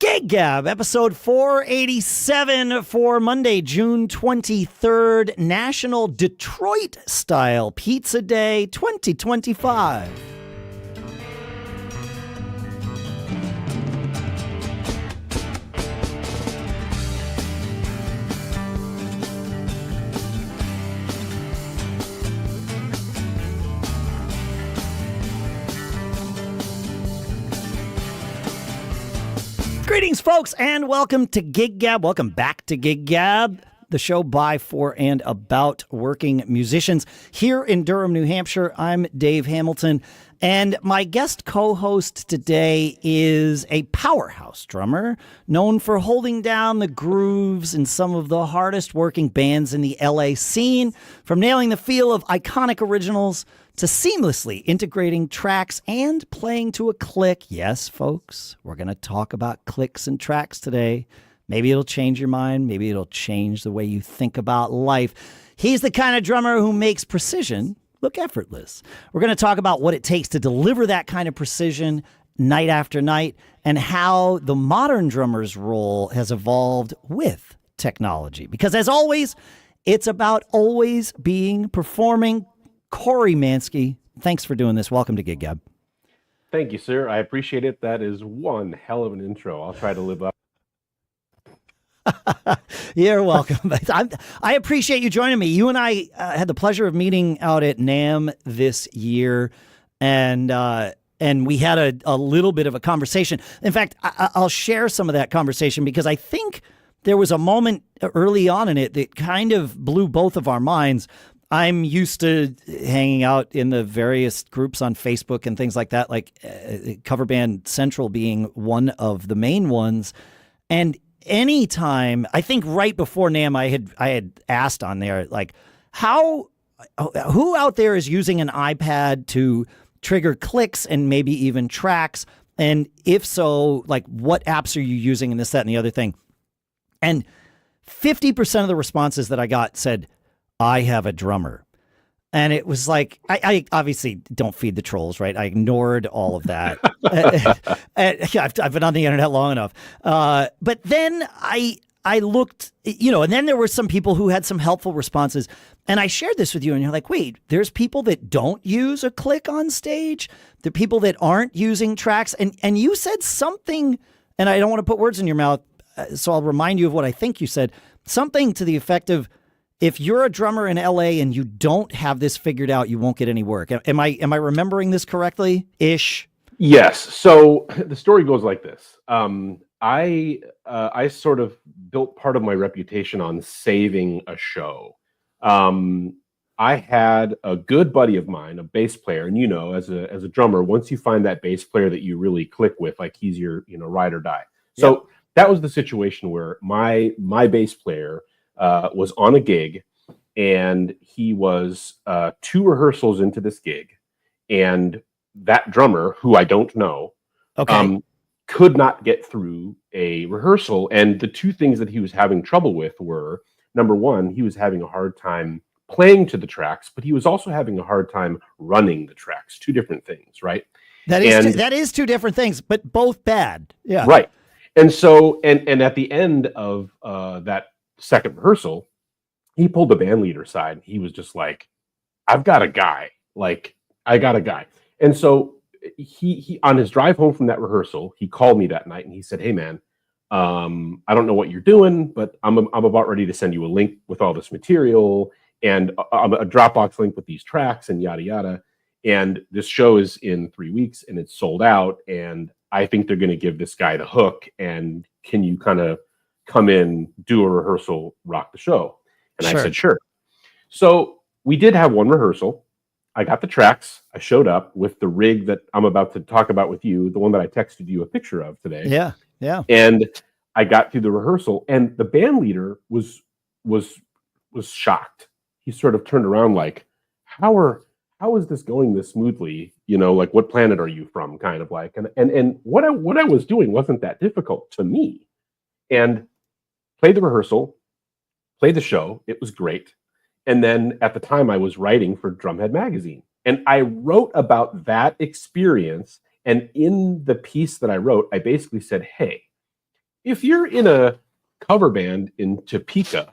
Gig Gab, episode 487 for Monday, June 23rd, National Detroit Style Pizza Day 2025. Greetings, folks, and welcome to Gig Gab. Welcome back to Gig Gab, the show by, for, and about working musicians here in Durham, New Hampshire. I'm Dave Hamilton, and my guest co-host today is a powerhouse drummer known for holding down the grooves in some of the hardest working bands in the LA scene, from nailing the feel of iconic originals to seamlessly integrating tracks and playing to a click. Yes, folks, we're going to talk about clicks and tracks today. Maybe it'll change your mind. Maybe it'll change the way you think about life. He's the kind of drummer who makes precision look effortless. We're going to talk about what it takes to deliver that kind of precision night after night and how the modern drummer's role has evolved with technology. Because as always, it's about always being performing. Corey Manske, thanks for doing this. Welcome to Gig Gab. Thank you, sir. I appreciate it. That is one hell of an intro. I'll try to live up. You're welcome. I appreciate you joining me. You and I had the pleasure of meeting out at NAMM this year, and we had a little bit of a conversation. In fact, I'll share some of that conversation because I think there was a moment early on in it that kind of blew both of our minds. I'm used to hanging out in the various groups on Facebook and things like that, like Cover Band Central being one of the main ones. And anytime, I think right before NAMM, I had asked on there, like, who out there is using an iPad to trigger clicks and maybe even tracks? And if so, like, what apps are you using and this, that, and the other thing? And 50% of the responses that I got said, I have a drummer. And it was like, I obviously don't feed the trolls, right? I ignored all of that. I've been on the internet long enough. But then I looked, and then there were some people who had some helpful responses. And I shared this with you, and you're like, wait, there's people that don't use a click on stage. The people that aren't using tracks. And you said something, and I don't want to put words in your mouth, so I'll remind you of what I think you said. Something to the effect of, if you're a drummer in LA and you don't have this figured out, you won't get any work. Am I remembering this correctly? Ish. Yes. So the story goes like this. I sort of built part of my reputation on saving a show. I had a good buddy of mine, a bass player, and as a drummer, once you find that bass player that you really click with, like he's your ride or die. So that was the situation where my bass player was on a gig, and he was 2 rehearsals into this gig, and that drummer, who I don't know, could not get through a rehearsal. And the 2 things that he was having trouble with were, number one, he was having a hard time playing to the tracks, but he was also having a hard time running the tracks. 2 different things, right? That is 2 different things, but both bad. Yeah. Right. And so, and at the end of that second rehearsal, he pulled the band leader aside. He was just like, I've got a guy. And so he on his drive home from that rehearsal, he called me that night and he said, hey man, I don't know what you're doing, but I'm about ready to send you a link with all this material and a Dropbox link with these tracks and yada yada. And this show is in 3 weeks and it's sold out. And I think they're going to give this guy the hook. And can you kind of come in, do a rehearsal, rock the show? And Sure. I said, sure. So we did have one rehearsal. I got the tracks. I showed up with the rig that I'm about to talk about with you, the one that I texted you a picture of today. Yeah. Yeah. And I got through the rehearsal, and the band leader was shocked. He sort of turned around like, how is this going this smoothly? Like, what planet are you from? Kind of like, and what I was doing wasn't that difficult to me. And played the rehearsal, played the show. It was great. And then at the time I was writing for Drumhead magazine, and I wrote about that experience. And in the piece that I wrote, I basically said, hey, if you're in a cover band in Topeka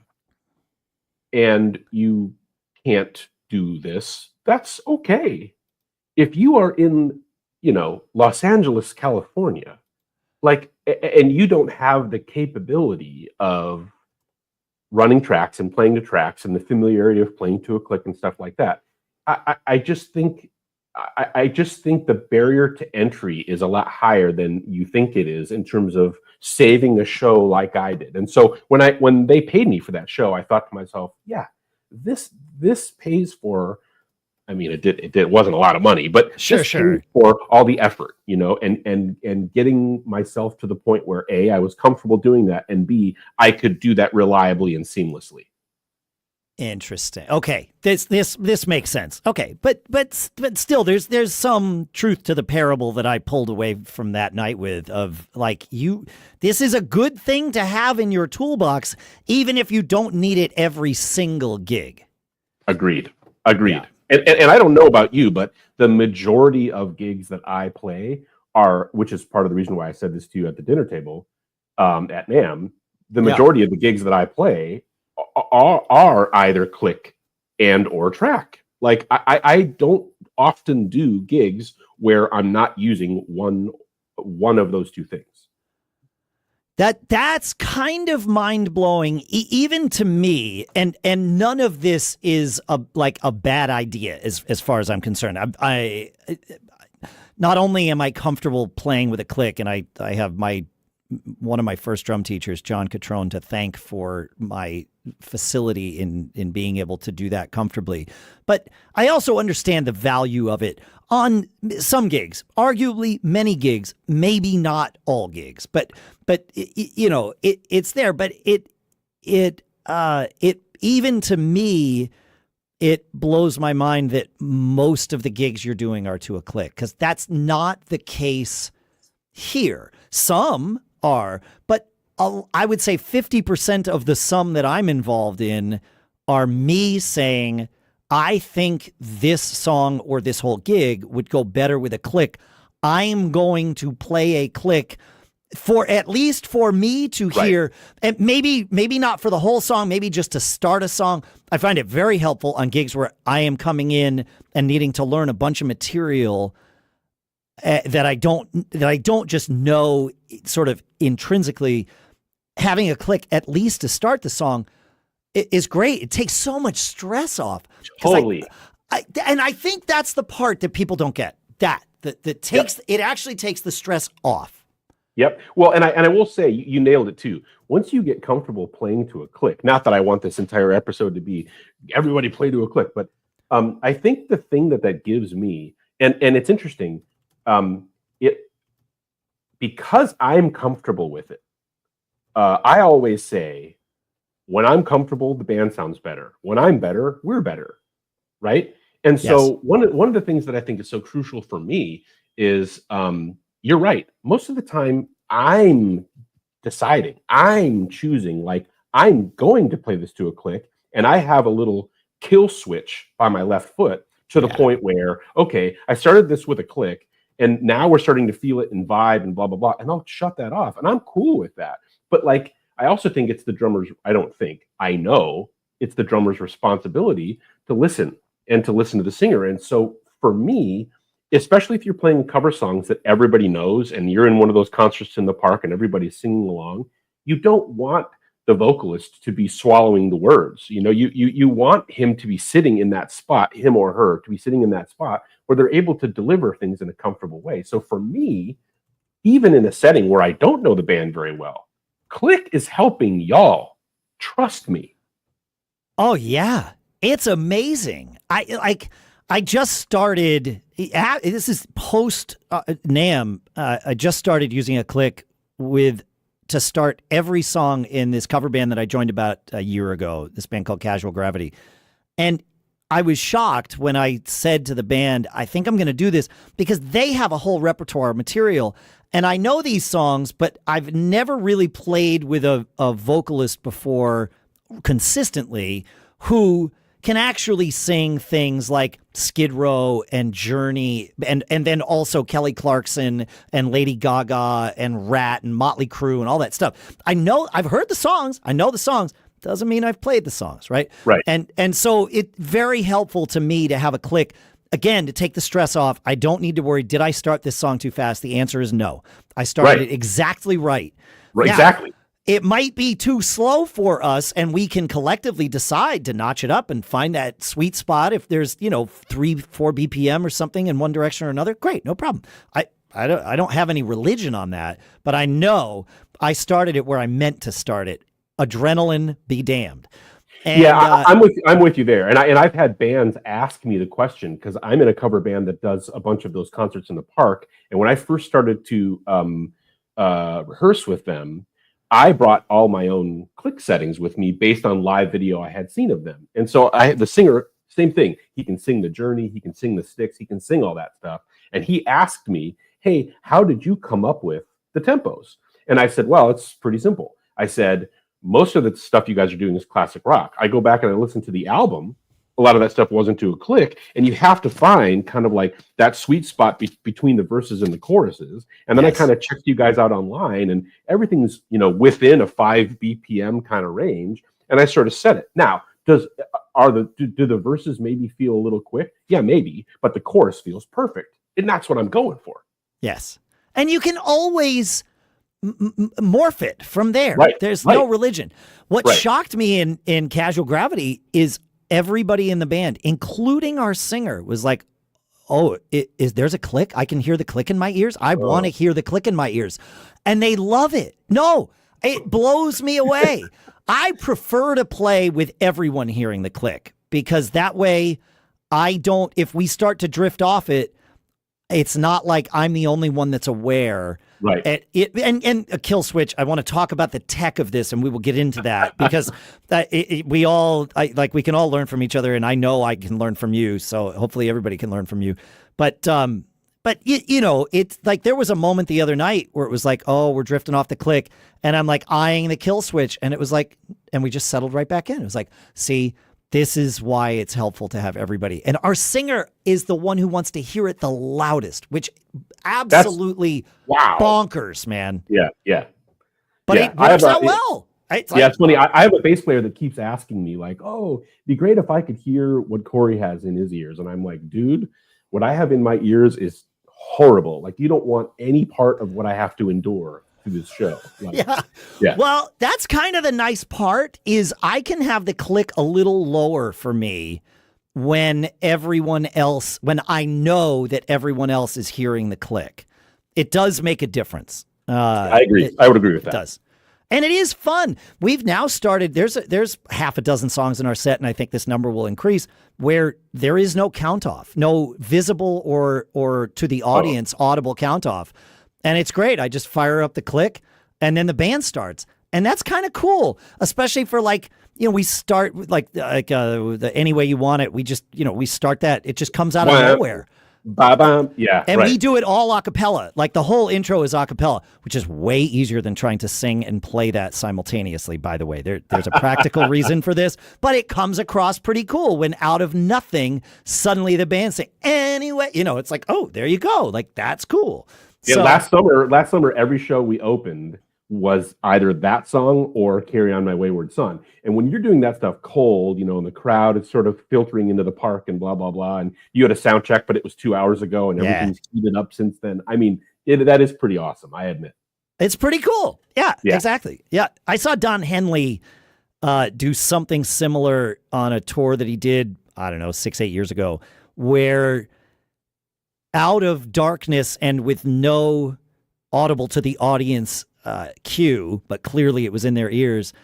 and you can't do this, that's okay. If you are in, Los Angeles, California, and you don't have the capability of running tracks and playing the tracks and the familiarity of playing to a click and stuff like that, I just think the barrier to entry is a lot higher than you think it is in terms of saving a show like I did. And so when they paid me for that show, I thought to myself, yeah, this pays for. I mean, it wasn't a lot of money, but sure. For all the effort, and getting myself to the point where A, I was comfortable doing that, and B, I could do that reliably and seamlessly. Interesting. Okay, this makes sense. Okay, but still, there's some truth to the parable that I pulled away from that night with of this is a good thing to have in your toolbox, even if you don't need it every single gig. Agreed. Yeah. And I don't know about you, but the majority of gigs that I play which is part of the reason why I said this to you at the dinner table at NAMM, the majority of the gigs that I play are either click and or track. Like I don't often do gigs where I'm not using one of those two things. That's kind of mind-blowing, even to me, and none of this is a bad idea as far as I'm concerned. I not only am I comfortable playing with a click, and I have one of my first drum teachers, John Catrone, to thank for my facility in being able to do that comfortably. But I also understand the value of it on some gigs, arguably many gigs, maybe not all gigs, but it's there. But it even to me, it blows my mind that most of the gigs you're doing are to a click, because that's not the case here. Some are, but I would say 50% of the sum that I'm involved in are me saying, I think this song or this whole gig would go better with a click. I'm going to play a click for at least for me to hear, and maybe not for the whole song, maybe just to start a song. I find it very helpful on gigs where I am coming in and needing to learn a bunch of material that I don't just know sort of intrinsically. Having a click at least to start the song is great. It takes so much stress off. Totally. And I think that's the part that people don't get. That takes it actually takes the stress off. Yep. Well, and I will say you nailed it too. Once you get comfortable playing to a click, not that I want this entire episode to be everybody play to a click, but I think the thing that gives me, and it's interesting, because I'm comfortable with it. I always say, when I'm comfortable, the band sounds better. When I'm better, we're better, right? And so one of the things that I think is so crucial for me is, you're right. Most of the time, I'm deciding, I'm choosing, I'm going to play this to a click, and I have a little kill switch by my left foot to the point where, okay, I started this with a click, and now we're starting to feel it and vibe and blah, blah, blah, and I'll shut that off, and I'm cool with that. But I also think it's the drummer's, I know it's the drummer's responsibility to listen and to listen to the singer. And so for me, especially if you're playing cover songs that everybody knows and you're in one of those concerts in the park and everybody's singing along, you don't want the vocalist to be swallowing the words. You want him to be sitting in that spot, him or her to be sitting in that spot where they're able to deliver things in a comfortable way. So for me, even in a setting where I don't know the band very well, click is helping y'all. Trust me. Oh yeah, it's amazing. I just started. This is post NAMM. I just started using a click to start every song in this cover band that I joined about a year ago. This band called Casual Gravity, and I was shocked when I said to the band, "I think I'm going to do this," because they have a whole repertoire of material. And I know these songs, but I've never really played with a vocalist before consistently who can actually sing things like Skid Row and Journey and then also Kelly Clarkson and Lady Gaga and Rat and Motley Crue and all that stuff. I've heard the songs. I know the songs. Doesn't mean I've played the songs, right? Right. And so it's very helpful to me to have a click. Again, to take the stress off, I don't need to worry, did I start this song too fast? The answer is no. I started it exactly right. Right, now, exactly. It might be too slow for us, and we can collectively decide to notch it up and find that sweet spot. If there's, 3-4 BPM or something in one direction or another, great, no problem. I don't have any religion on that, but I know I started it where I meant to start it. Adrenaline be damned. And, I'm with you there. And I've had bands ask me the question because I'm in a cover band that does a bunch of those concerts in the park. And when I first started to rehearse with them, I brought all my own click settings with me based on live video I had seen of them. And so the singer, same thing. He can sing the Journey, he can sing the Styx, he can sing all that stuff. And he asked me, hey, how did you come up with the tempos? And I said, well, it's pretty simple. I said, most of the stuff you guys are doing is classic rock. I go back and I listen to the album. A lot of that stuff wasn't to a click, and you have to find kind of like that sweet spot between the verses and the choruses. And then I kind of checked you guys out online, and everything's within a 5 BPM kind of range. And I sort of set it. Now, do the verses maybe feel a little quick? Yeah, maybe, but the chorus feels perfect, and that's what I'm going for. Yes, and you can always morph it from there. Right. There's no religion. What shocked me in Casual Gravity is everybody in the band, including our singer, was like, oh, there's a click? I can hear the click in my ears? I want to hear the click in my ears. And they love it. No, it blows me away. I prefer to play with everyone hearing the click because that way if we start to drift off it, it's not like I'm the only one that's aware. Right. And a kill switch. I want to talk about the tech of this, and we will get into that because we can all learn from each other, and I know I can learn from you. So hopefully everybody can learn from you. But it's like there was a moment the other night where it was like, oh, we're drifting off the click, and I'm like eyeing the kill switch, and it was like, and we just settled right back in. It was like, see. This is why it's helpful to have everybody. And our singer is the one who wants to hear it the loudest, which absolutely bonkers, man. Yeah. But it works out well. It's funny. I have a bass player that keeps asking me like, oh, it'd be great if I could hear what Corey has in his ears. And I'm like, dude, what I have in my ears is horrible. Like, you don't want any part of what I have to endure through this show. Yeah. Well, that's kind of the nice part is I can have the click a little lower for me when I know that everyone else is hearing the click. It does make a difference. I agree. I would agree with that. It does. And it is fun. We've now started, there's half a dozen songs in our set, and I think this number will increase, where there is no count off, no visible or to the audience audible count off. And it's great. I just fire up the click and then the band starts. And that's kind of cool, especially for we start with the Any Way You Want It. We just, we start that. It just comes out of nowhere. Yeah. And we do it all a cappella. Like the whole intro is a cappella, which is way easier than trying to sing and play that simultaneously, by the way. There's a practical reason for this, but it comes across pretty cool when out of nothing, suddenly the band sing, anyway, it's like, oh, there you go. Like, that's cool. Yeah, last summer, every show we opened was either that song or Carry On My Wayward Son. And when you're doing that stuff cold, and the crowd is sort of filtering into the park and blah, blah, blah, and you had a sound check, but it was 2 hours ago and everything's heated up since then. I mean, that is pretty awesome, I admit. It's pretty cool. Yeah, exactly. Yeah. I saw Don Henley do something similar on a tour that he did, I don't know, 6-8 years ago, where out of darkness and with no audible to the audience cue, but clearly it was in their ears,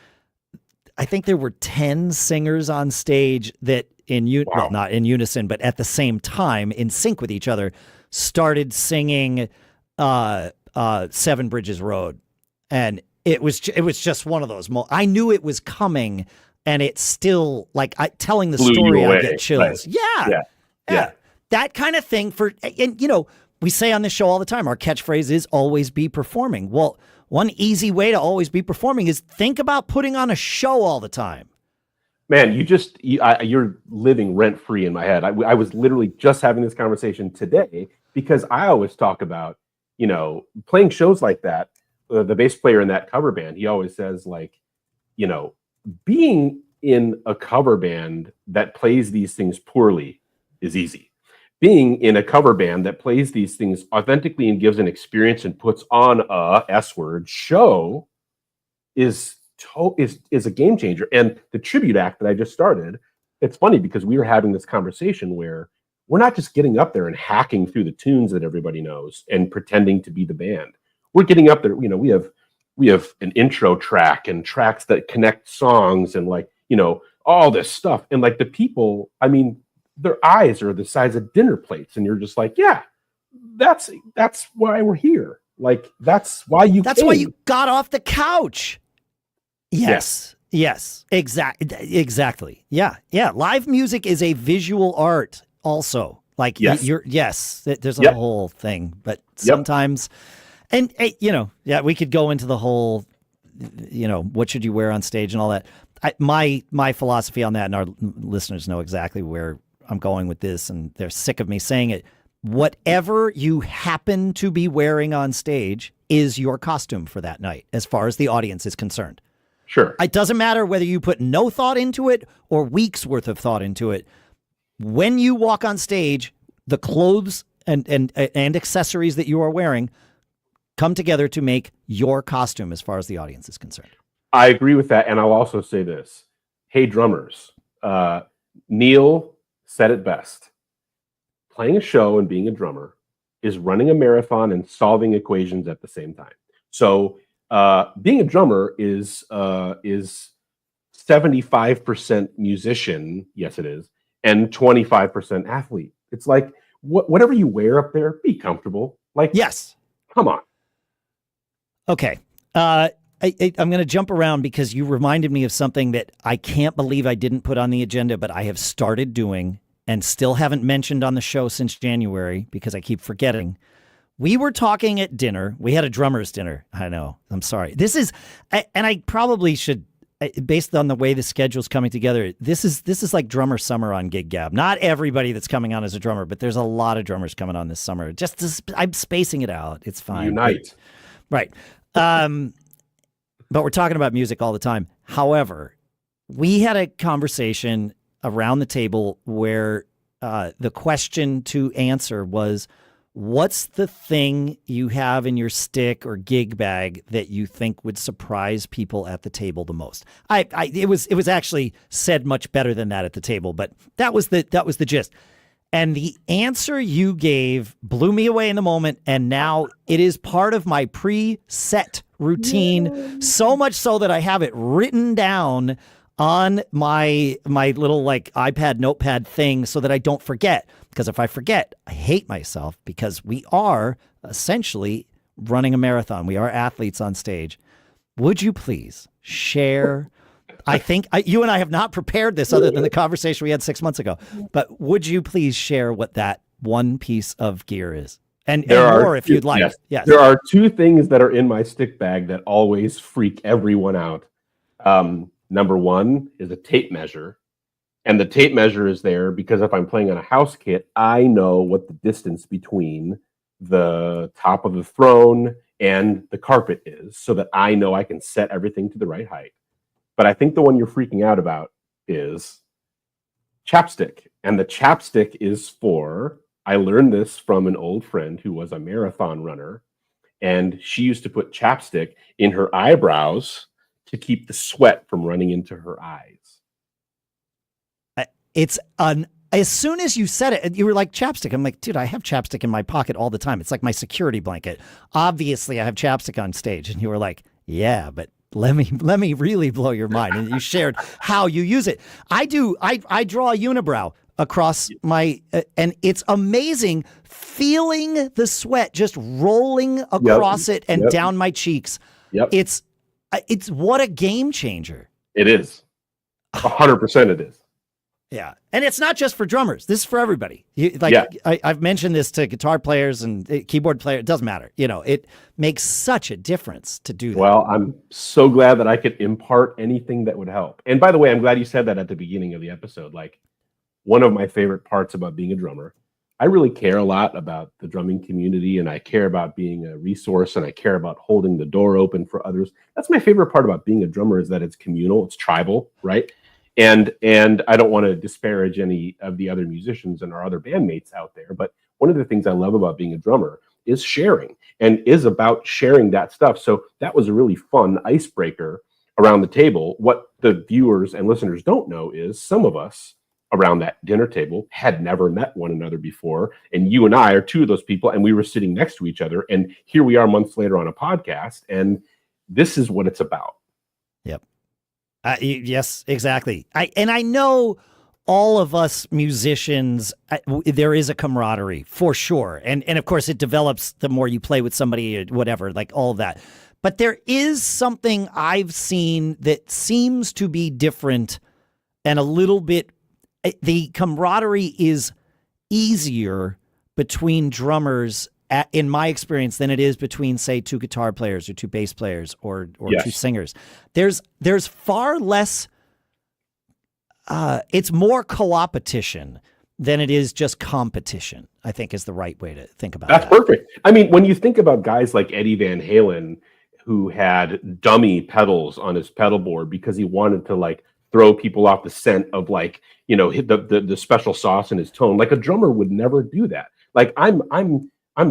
I think there were 10 singers on stage that well, not in unison, but at the same time, in sync with each other, started singing Seven Bridges Road. And it was just one of those I knew it was coming, and it's still telling the story, I get chills. Right. Yeah. That kind of thing we say on this show all the time, our catchphrase is always be performing. Well, one easy way to always be performing is think about putting on a show all the time. Man, you're living rent free in my head. I was literally just having this conversation today because I always talk about, playing shows like that. The bass player in that cover band, he always says, like, being in a cover band that plays these things poorly is easy. Being in a cover band that plays these things authentically and gives an experience and puts on a S-word show is a game changer. And the tribute act that I just started, it's funny because we were having this conversation where we're not just getting up there and hacking through the tunes that everybody knows and pretending to be the band. We're getting up there, we have an intro track and tracks that connect songs and all this stuff. And like the people, I mean, their eyes are the size of dinner plates, and you're just like, yeah, that's why we're here. Like that's why you got off the couch. Yes. Exactly. Yeah. Live music is a visual art also. Like there's a whole thing, but sometimes, and we could go into the whole, what should you wear on stage and all that. My philosophy on that, and our listeners know exactly where I'm going with this, and they're sick of me saying it. Whatever you happen to be wearing on stage is your costume for that night, as far as the audience is concerned. Sure. It doesn't matter whether you put no thought into it or weeks worth of thought into it. When you walk on stage, the clothes and accessories that you are wearing come together to make your costume as far as the audience is concerned. I agree with that. And I'll also say this. Hey, drummers, Neil said it best. Playing a show and being a drummer is running a marathon and solving equations at the same time. So being a drummer is 75% musician, yes it is, and 25% athlete. It's like whatever you wear up there, be comfortable. Like, yes, come on. Okay, I'm going to jump around because you reminded me of something that I can't believe I didn't put on the agenda, but I have started doing and still haven't mentioned on the show since January because I keep forgetting. We were talking at dinner. We had a drummer's dinner. I know. I'm sorry. This is, and I probably should, based on the way the schedule's coming together, this is like drummer summer on Gig Gab. Not everybody that's coming on as a drummer, but there's a lot of drummers coming on this summer. I'm spacing it out. It's fine. Unite. Right. But we're talking about music all the time. However, we had a conversation around the table where the question to answer was, what's the thing you have in your stick or gig bag that you think would surprise people at the table the most? It was actually said much better than that at the table, but that was the gist. And the answer you gave blew me away in the moment, and now it is part of my preset routine, so much so that I have it written down on my little like iPad notepad thing so that I don't forget. Because if I forget, I hate myself because we are essentially running a marathon. We are athletes on stage. Would you please share? I think you and I have not prepared this other than the conversation we had 6 months ago. But would you please share what that one piece of gear is? And more if you'd like. Yes. There are two things that are in my stick bag that always freak everyone out. Number one is a tape measure. And the tape measure is there because if I'm playing on a house kit, I know what the distance between the top of the throne and the carpet is so that I know I can set everything to the right height. But I think the one you're freaking out about is chapstick. And the chapstick is for, I learned this from an old friend who was a marathon runner, and she used to put chapstick in her eyebrows to keep the sweat from running into her eyes. As soon as you said it, you were like, chapstick. I'm like, dude, I have chapstick in my pocket all the time. It's like my security blanket. Obviously, I have chapstick on stage. And you were like, yeah, but let me really blow your mind. And you shared how you use it. I do. I draw a unibrow across my, and it's amazing feeling the sweat just rolling across it and down my cheeks. Yep. It's what a game changer. It is. 100% it is. Yeah. And it's not just for drummers. This is for everybody. I've mentioned this to guitar players and keyboard players. It doesn't matter. It makes such a difference to do that. Well, I'm so glad that I could impart anything that would help. And by the way, I'm glad you said that at the beginning of the episode. Like, one of my favorite parts about being a drummer, I really care a lot about the drumming community, and I care about being a resource, and I care about holding the door open for others. That's my favorite part about being a drummer, is that it's communal, it's tribal, right? And I don't want to disparage any of the other musicians and our other bandmates out there, but one of the things I love about being a drummer is sharing, and is about sharing that stuff. So that was a really fun icebreaker around the table. What the viewers and listeners don't know is some of us around that dinner table had never met one another before, and you and I are two of those people, and we were sitting next to each other, and here we are months later on a podcast, and this is what it's about. Yep. Yes, exactly. I know all of us musicians, there is a camaraderie for sure. And of course it develops the more you play with somebody or whatever, like all of that. But there is something I've seen that seems to be different and a little bit, the camaraderie is easier between drummers in my experience than it is between, say, two guitar players or two bass players or Yes. two singers. There's far less, it's more coopetition than it is just competition, I think is the right way to think about That's that. perfect. I mean, when you think about guys like Eddie Van Halen, who had dummy pedals on his pedal board because he wanted to like throw people off the scent of like, hit the special sauce in his tone. Like a drummer would never do that. Like I'm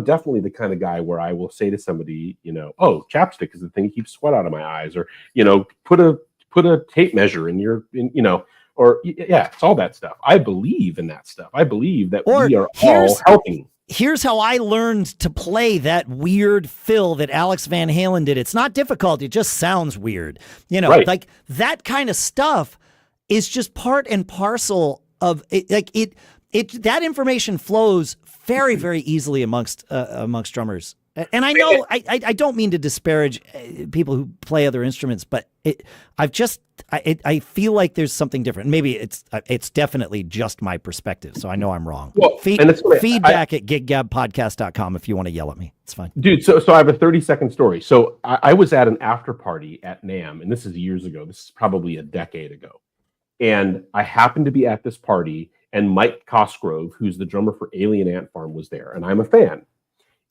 definitely the kind of guy where I will say to somebody, oh, chapstick is the thing that keeps sweat out of my eyes, or put a tape measure in your, or yeah, it's all that stuff. I believe in that stuff. I believe that we are all helping. Here's how I learned to play that weird fill that Alex Van Halen did. It's not difficult. It just sounds weird. Right. Like that kind of stuff is just part and parcel of it. Like that information flows very, very easily amongst drummers. And I know I don't mean to disparage people who play other instruments, but I feel like there's something different. Maybe it's definitely just my perspective, so I know I'm wrong. Well, feedback at giggabpodcast.com if you want to yell at me. It's fine. Dude, so I have a 30-second story. So I was at an after party at NAMM, and this is years ago. This is probably a decade ago. And I happened to be at this party, and Mike Cosgrove, who's the drummer for Alien Ant Farm, was there, and I'm a fan.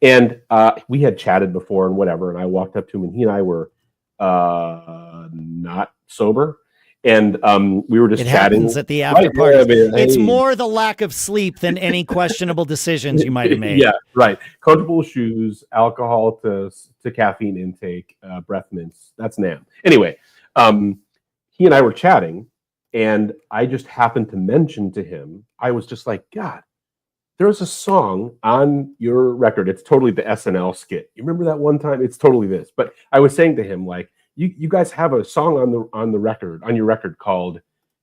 And we had chatted before and whatever, and I walked up to him, and he and I were not sober, and we were just chatting. Happens at the after right, party. Yeah, it's more the lack of sleep than any questionable decisions you might have made. Yeah, right. Comfortable shoes, alcohol to caffeine intake, breath mints. That's NAMM. Anyway, he and I were chatting, and I just happened to mention to him, I was just like, God, there's a song on your record. It's totally the SNL skit. You remember that one time? It's totally this. But I was saying to him, like, you guys have a song on your record called,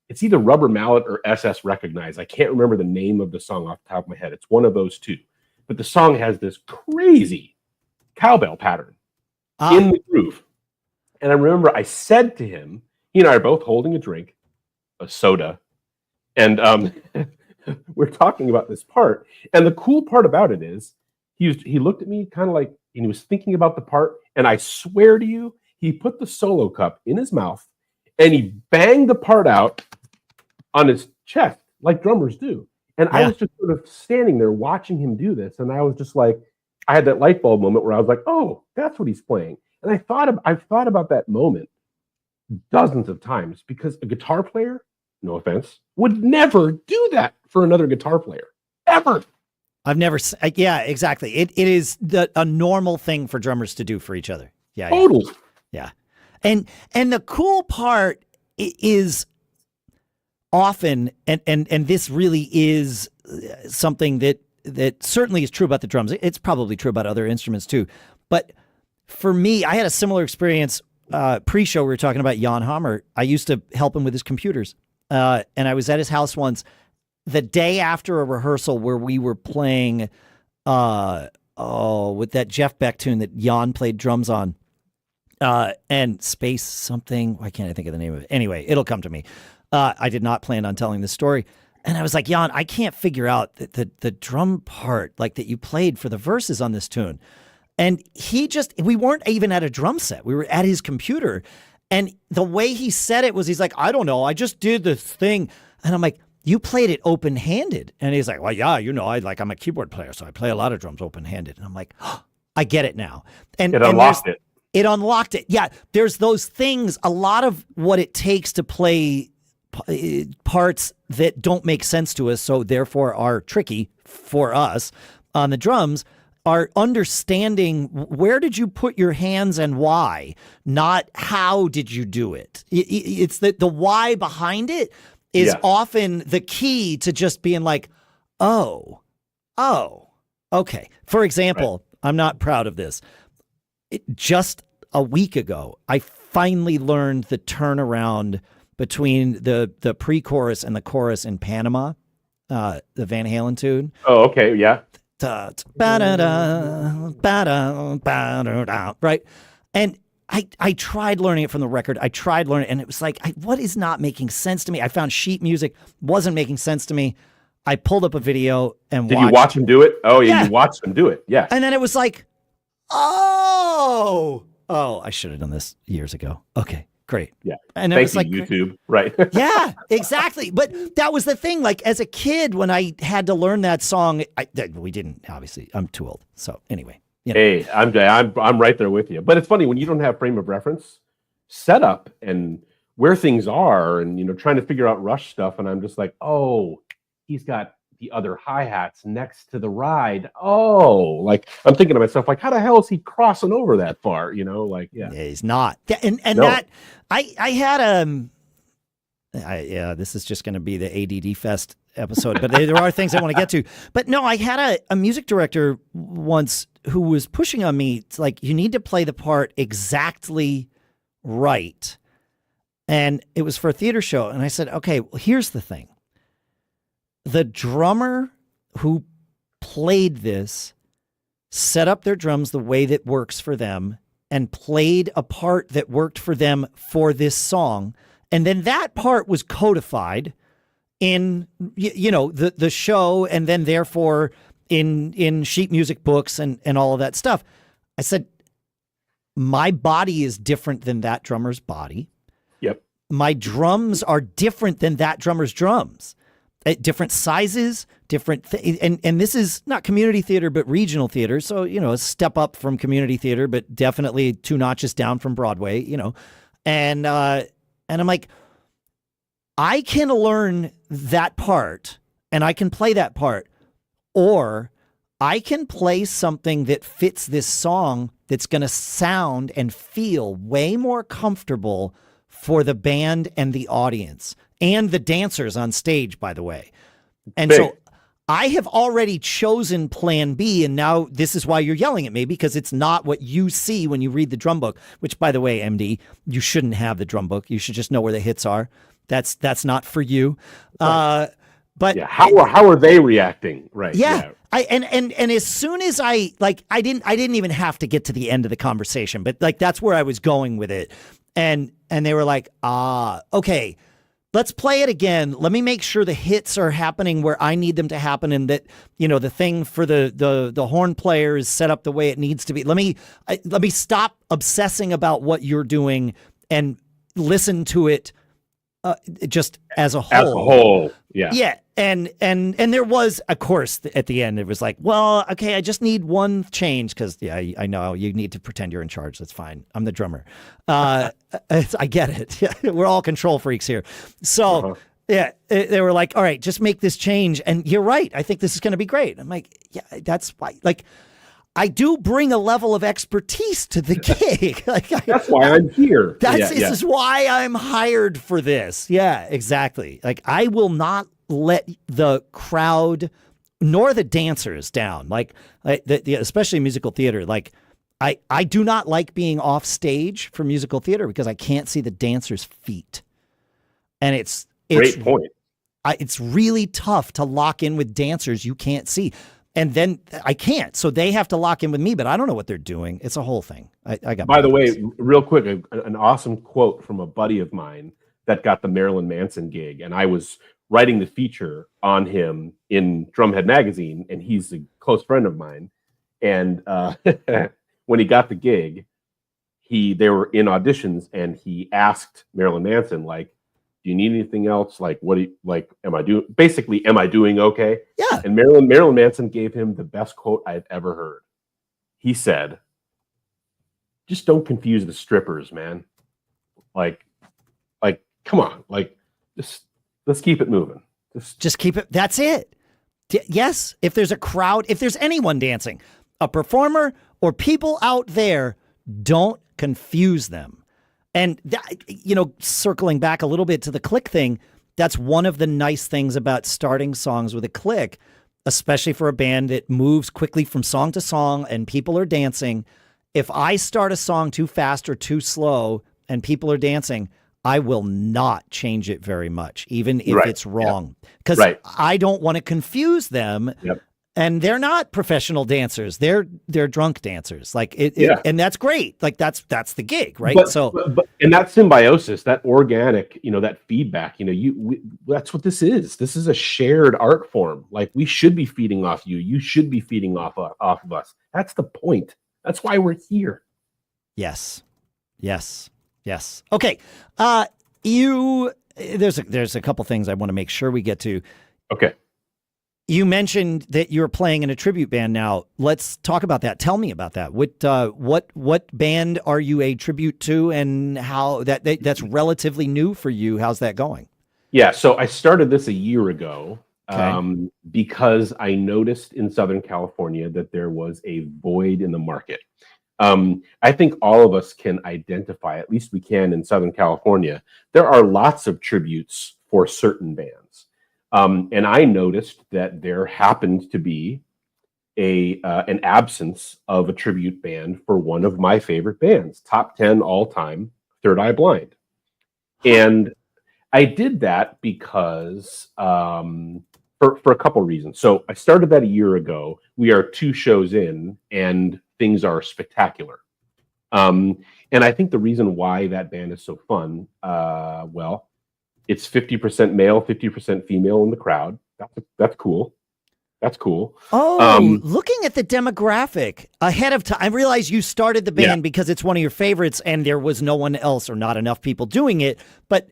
it's either Rubber Mallet or SS Recognize. I can't remember the name of the song off the top of my head. It's one of those two. But the song has this crazy cowbell pattern in the groove. And I remember I said to him, he and I are both holding a drink, a soda, and we're talking about this part. And the cool part about it is he looked at me kind of like, and he was thinking about the part, and I swear to you, he put the solo cup in his mouth and he banged the part out on his chest like drummers do. And I was just sort of standing there watching him do this, and I was just like, I had that light bulb moment where I was like, oh, that's what he's playing. And I've thought about that moment dozens of times, because a guitar player, no offense, would never do that for another guitar player, ever. I've never, yeah, exactly. It is a normal thing for drummers to do for each other. Yeah. Totally. Yeah. And the cool part is often, and this really is something that certainly is true about the drums. It's probably true about other instruments too. But for me, I had a similar experience pre-show. We were talking about Jan Hammer. I used to help him with his computers. And I was at his house once the day after a rehearsal where we were playing with that Jeff Beck tune that Jan played drums on. And Space something. Why can't I think of the name of it? Anyway, it'll come to me. I did not plan on telling this story. And I was like, Jan, I can't figure out the drum part like that you played for the verses on this tune. And we weren't even at a drum set. We were at his computer. And the way he said it was, he's like, I don't know. I just did this thing. And I'm like, you played it open-handed. And he's like, well, yeah, I'm a keyboard player, so I play a lot of drums open-handed. And I'm like, oh, I get it now. And it unlocked it. It unlocked it. Yeah, there's those things, a lot of what it takes to play parts that don't make sense to us, so therefore are tricky for us on the drums, are understanding where did you put your hands and why, not how did you do it. It's the why behind it is often the key to just being like, oh, okay. For example, I'm not proud of this. Just a week ago, I finally learned the turnaround between the pre-chorus and the chorus in Panama, the Van Halen tune. Oh, okay, yeah. Right. And I tried learning it from the record. I tried learning it, and it was like, what is not making sense to me? I found sheet music, wasn't making sense to me. I pulled up a video and Did you watch him do it? Oh, yeah, you watched him do it. Yeah. And then it was like, oh, I should have done this years ago. Okay, great. Yeah. And it was like YouTube, right? Yeah, exactly. But that was the thing. Like as a kid, when I had to learn that song, we didn't, obviously. I'm too old. So anyway. You know. Hey, I'm right there with you. But it's funny when you don't have frame of reference, setup and where things are, and trying to figure out Rush stuff, and I'm just like, oh, he's got the other hi-hats next to the ride. Oh, like I'm thinking to myself, like, how the hell is he crossing over that far? Yeah, he's not. And no. That I had this is just going to be the ADD fest episode, but there are things I want to get to. But no, I had a music director once who was pushing on me. It's like, you need to play the part exactly right. And it was for a theater show. And I said, okay, well, here's the thing. The drummer who played this set up their drums the way that works for them and played a part that worked for them for this song. And then that part was codified in, the show, and then therefore in sheet music books and all of that stuff. I said, my body is different than that drummer's body. Yep. My drums are different than that drummer's drums. At different sizes, and this is not community theater, but regional theater. So, a step up from community theater, but definitely 2 notches down from Broadway, and I'm like, I can learn that part and I can play that part, or I can play something that fits this song that's going to sound and feel way more comfortable for the band and the audience. And the dancers on stage, by the way. And so I have already chosen plan B, and now this is why you're yelling at me, because it's not what you see when you read the drum book, which, by the way, MD, you shouldn't have the drum book. You should just know where the hits are. That's not for you. But yeah, how are they reacting? Right. Yeah. And as soon as I didn't even have to get to the end of the conversation, but like that's where I was going with it. And they were like, okay. Let's play it again. Let me make sure the hits are happening where I need them to happen, and that the thing for the horn player is set up the way it needs to be. Let me stop obsessing about what you're doing and listen to it just as a whole. As a whole, yeah. Yeah, and there was, of course, at the end, it was like, well, okay, I just need one change because, yeah, I know you need to pretend you're in charge. That's fine. I'm the drummer. I get it. We're all control freaks here. So, yeah, they were like, all right, just make this change. And you're right. I think this is going to be great. I'm like, yeah, that's why. Like, I do bring a level of expertise to the gig. That's why I'm here. This is why I'm hired for this. Yeah, exactly. Like, I will not let the crowd nor the dancers down. Especially musical theater. Like, I do not like being off stage for musical theater because I can't see the dancers' feet. And it's great point. It's really tough to lock in with dancers you can't see. And then I can't. So they have to lock in with me, but I don't know what they're doing. It's a whole thing. I got. By the way, real quick, an awesome quote from a buddy of mine that got the Marilyn Manson gig, and I was writing the feature on him in Drumhead magazine, and he's a close friend of mine. And when he got the gig, they were in auditions, and he asked Marilyn Manson, like, do you need anything else? Like, what do you, like, am I doing okay? Yeah. And Marilyn Manson gave him the best quote I've ever heard. He said, just don't confuse the strippers, man. Like, come on, like, just let's keep it moving. Just keep it. That's it. Yes. If there's a crowd, if there's anyone dancing, a performer or people out there, don't confuse them. And that, circling back a little bit to the click thing, that's one of the nice things about starting songs with a click, especially for a band that moves quickly from song to song and people are dancing. If I start a song too fast or too slow and people are dancing, I will not change it very much, even if it's wrong, because I don't want to confuse them. Yep. And they're not professional dancers; they're drunk dancers. Like and that's great. Like that's the gig, right? But and that symbiosis, that organic, that feedback, that's what this is. This is a shared art form. Like, we should be feeding off you. You should be feeding off of us. That's the point. That's why we're here. Yes. Okay. There's a couple things I want to make sure we get to. Okay. You mentioned that you're playing in a tribute band now. Let's talk about that. Tell me about that. What band are you a tribute to, and how that's relatively new for you? How's that going? Yeah, so I started this a year ago because I noticed in Southern California that there was a void in the market. I think all of us can identify, at least we can in Southern California, there are lots of tributes for certain bands. And I noticed that there happened to be an absence of a tribute band for one of my favorite bands, top 10 all time, Third Eye Blind. And I did that because for a couple reasons. So I started that a year ago. We are 2 shows in, and things are spectacular. And I think the reason why that band is so fun, it's 50% male, 50% female in the crowd. That's cool. That's cool. Oh, looking at the demographic ahead of time, I realize you started the band because it's one of your favorites and there was no one else or not enough people doing it, but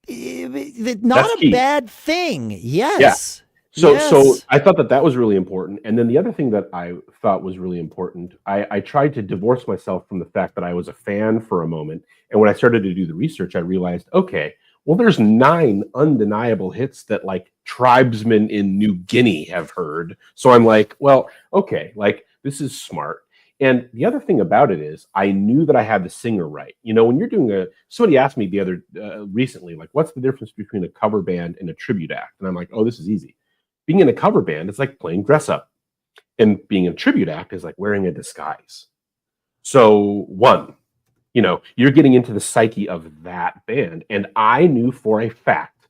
not a bad thing. Yes. Yeah. So I thought that was really important. And then the other thing that I thought was really important, I tried to divorce myself from the fact that I was a fan for a moment. And when I started to do the research, I realized, okay, well, there's 9 undeniable hits that, like, tribesmen in New Guinea have heard. So I'm like, well, okay, like, this is smart. And the other thing about it is I knew that I had the singer right. When you're doing somebody asked me the other recently, like, what's the difference between a cover band and a tribute act? And I'm like, oh, this is easy. Being in a cover band is like playing dress up. And being in a tribute act is like wearing a disguise. So you're getting into the psyche of that band. And I knew for a fact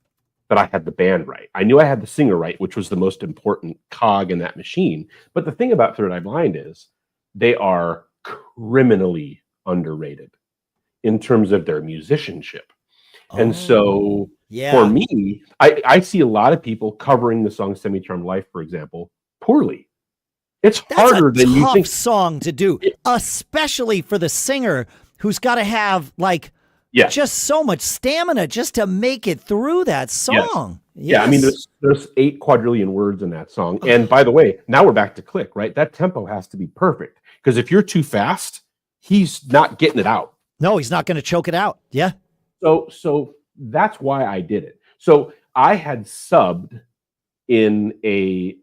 that I had the band right. I knew I had the singer right, which was the most important cog in that machine. But the thing about Third Eye Blind is they are criminally underrated in terms of their musicianship. And so for me, I see a lot of people covering the song Semi-Charmed Life, for example, poorly. It's harder than you think. That's a tough song to do, especially for the singer, who's got to have just so much stamina just to make it through that song. Yes. Yeah, I mean, there's 8 quadrillion words in that song. And by the way, now we're back to click, right? That tempo has to be perfect, because if you're too fast, he's not getting it out. No, he's not going to choke it out. Yeah. So that's why I did it. So I had subbed in a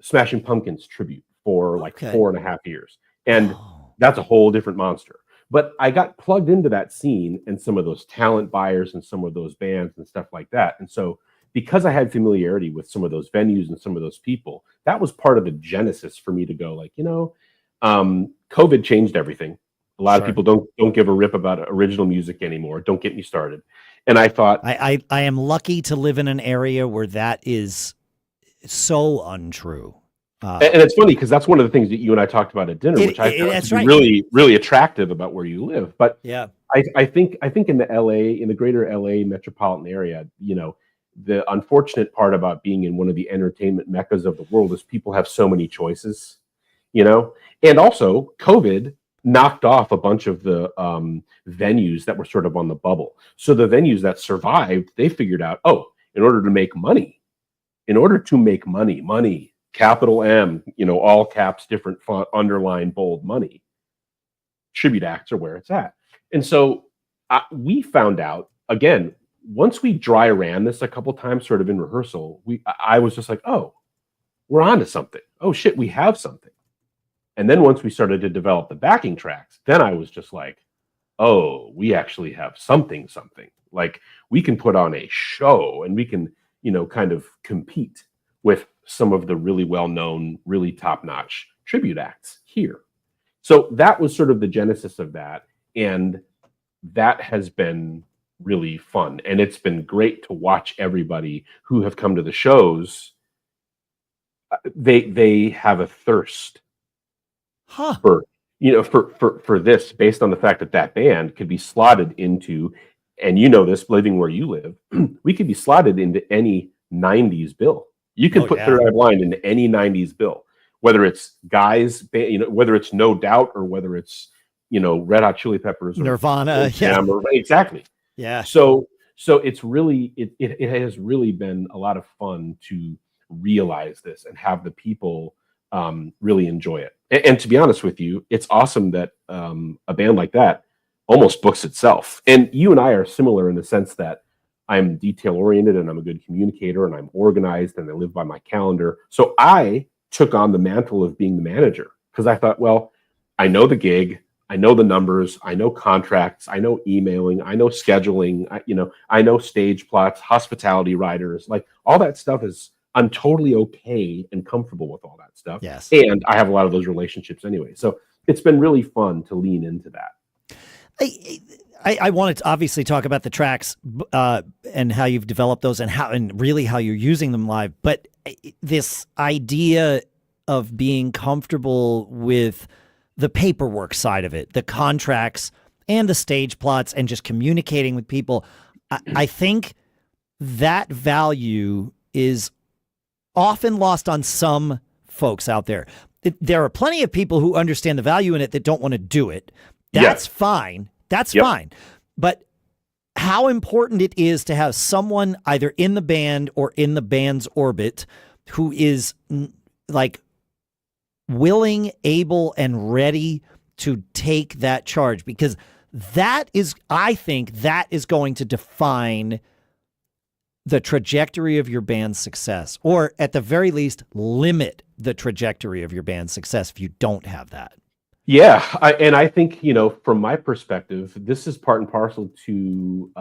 Smashing Pumpkins tribute for 4.5 years. And that's a whole different monster. But I got plugged into that scene and some of those talent buyers and some of those bands and stuff like that. And so because I had familiarity with some of those venues and some of those people, that was part of the genesis for me to go, COVID changed everything. A lot of people don't give a rip about original music anymore. Don't get me started. And I thought, I am lucky to live in an area where that is so untrue. And it's funny because that's one of the things that you and I talked about at dinner, which I found to be really, really attractive about where you live. But yeah, I think in the greater LA metropolitan area, the unfortunate part about being in one of the entertainment meccas of the world is people have so many choices, and also COVID knocked off a bunch of the venues that were sort of on the bubble. So the venues that survived, they figured out, in order to make money, money, capital M, all caps, different font, underline, bold, money. Tribute acts are where it's at. And so we found out, again, once we dry ran this a couple times sort of in rehearsal, I was just like, we're on to something. Oh, shit, we have something. And then once we started to develop the backing tracks, then I was just like, we actually have something. Like we can put on a show and we can, kind of compete with some of the really well-known, really top-notch tribute acts here. So that was sort of the genesis of that. And that has been really fun. And it's been great to watch everybody who have come to the shows. They have a thirst for this, based on the fact that band could be slotted into, and this living where you live, we could be slotted into any 90s bill. You can put Third Eye Blind into any 90s bill, whether it's guys, whether it's No Doubt or whether it's, Red Hot Chili Peppers or Nirvana. Exactly. Yeah. So it's really, it has really been a lot of fun to realize this and have the people really enjoy it. And to be honest with you, it's awesome that a band like that almost books itself. And you and I are similar in the sense that I'm detail oriented and I'm a good communicator and I'm organized and I live by my calendar. So I took on the mantle of being the manager because I thought, well, I know the gig, I know the numbers, I know contracts, I know emailing, I know scheduling, I know stage plots, hospitality riders, like all that stuff I'm totally okay and comfortable with all that stuff. Yes. And I have a lot of those relationships anyway. So it's been really fun to lean into that. I wanted to obviously talk about the tracks and how you've developed those and really how you're using them live. But this idea of being comfortable with the paperwork side of it, the contracts and the stage plots and just communicating with people, I think that value is often lost on some folks out there. There are plenty of people who understand the value in it that don't want to do it. That's fine. That's fine. But how important it is to have someone either in the band or in the band's orbit who is like willing, able, and ready to take that charge, because I think that is going to define the trajectory of your band's success, or at the very least, limit the trajectory of your band's success if you don't have that. Yeah. I think, from my perspective, this is part and parcel to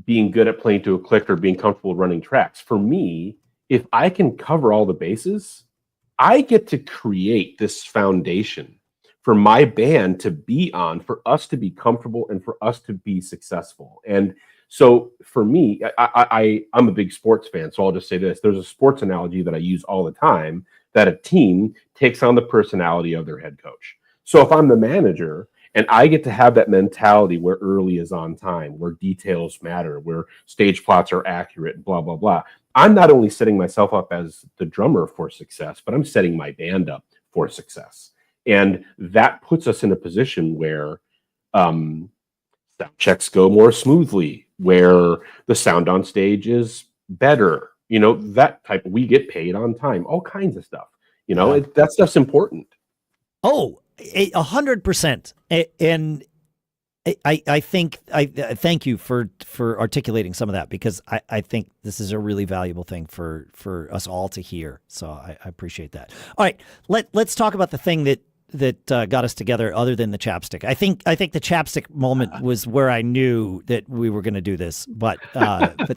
being good at playing to a click or being comfortable running tracks. For me, if I can cover all the bases, I get to create this foundation for my band to be on, for us to be comfortable and for us to be successful. And so for me, I'm a big sports fan. So I'll just say this. There's a sports analogy that I use all the time, that a team takes on the personality of their head coach. So if I'm the manager and I get to have that mentality where early is on time, where details matter, where stage plots are accurate, blah, blah, blah, I'm not only setting myself up as the drummer for success, but I'm setting my band up for success. And that puts us in a position where sound checks go more smoothly, where the sound on stage is better, that type of, we get paid on time, all kinds of stuff, that stuff's important. 100%. And I think I thank you for articulating some of that, because I think this is a really valuable thing for us all to hear. So I appreciate that. All right, let's talk about the thing that got us together, other than the chapstick. I think the chapstick moment was where I knew that we were going to do this, but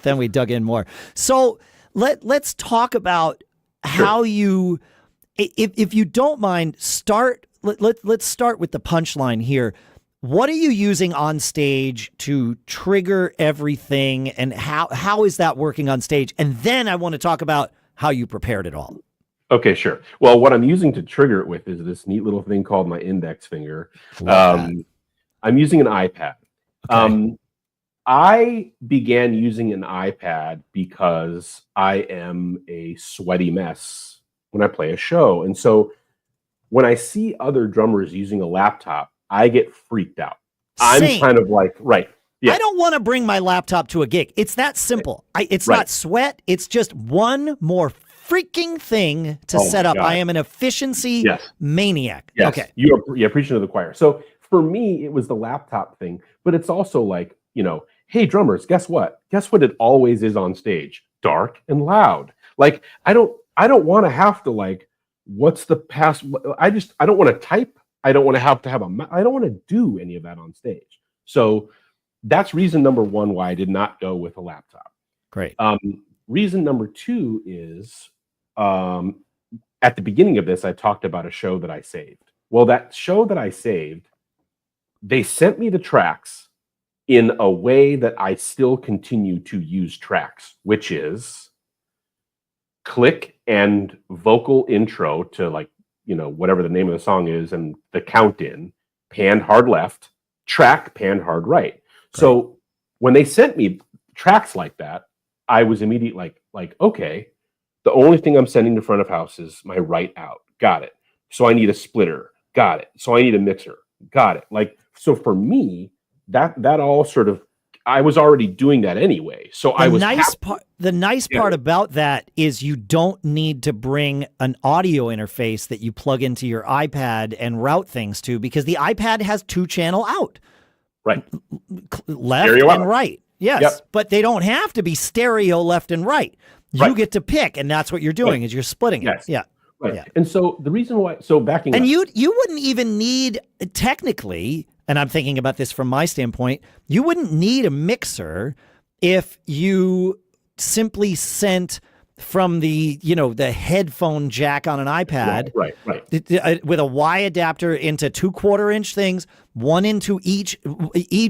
then we dug in more. So let's talk about how you, if you don't mind, let's start with the punchline here. What are you using on stage to trigger everything, and how is that working on stage? And then I want to talk about how you prepared it all. Okay, sure. Well, what I'm using to trigger it with is this neat little thing called my index finger. Love that. I'm using an iPad. Okay. I began using an iPad because I am a sweaty mess when I play a show. And so when I see other drummers using a laptop, I get freaked out. I'm Same. kind of like, right. Yeah. I don't want to bring my laptop to a gig. It's that simple. It's Right. not sweat. It's just one more freaking thing to Oh set my up. God. I am an efficiency Yes. maniac. Yes. Okay. You're preaching to the choir. So for me, it was the laptop thing, but it's also like, hey, drummers, guess what? Guess what it always is on stage? Dark and loud. Like, I don't want to have to like, what's the pass? I don't want to type. I don't want to have I don't want to do any of that on stage. So that's reason number one why I did not go with a laptop. Great. Reason number two is at the beginning of this, I talked about a show that I saved. Well, that show that I saved, they sent me the tracks in a way that I still continue to use tracks, which is click and vocal intro to like, whatever the name of the song is and the count in, pan hard left, track, pan hard right. So when they sent me tracks like that, I was immediately like, okay, the only thing I'm sending to front of house is my right out. Got it. So I need a splitter. Got it. So I need a mixer. Got it. Like, so for me, that all sort of, I was already doing that anyway. So The nice part about that is you don't need to bring an audio interface that you plug into your iPad and route things to, because the iPad has 2-channel out. Right. Left Stereo and out. right. Yes. Yep. But they don't have to be stereo left and right. You get to pick, and that's what you're doing is you're splitting Yes. it. Yeah. Right. Yeah. And so the reason why, so backing And up. you wouldn't even need, technically, and I'm thinking about this from my standpoint, you wouldn't need a mixer if you simply sent from the headphone jack on an iPad, Right. with a Y adapter into 2/4-inch things, one into each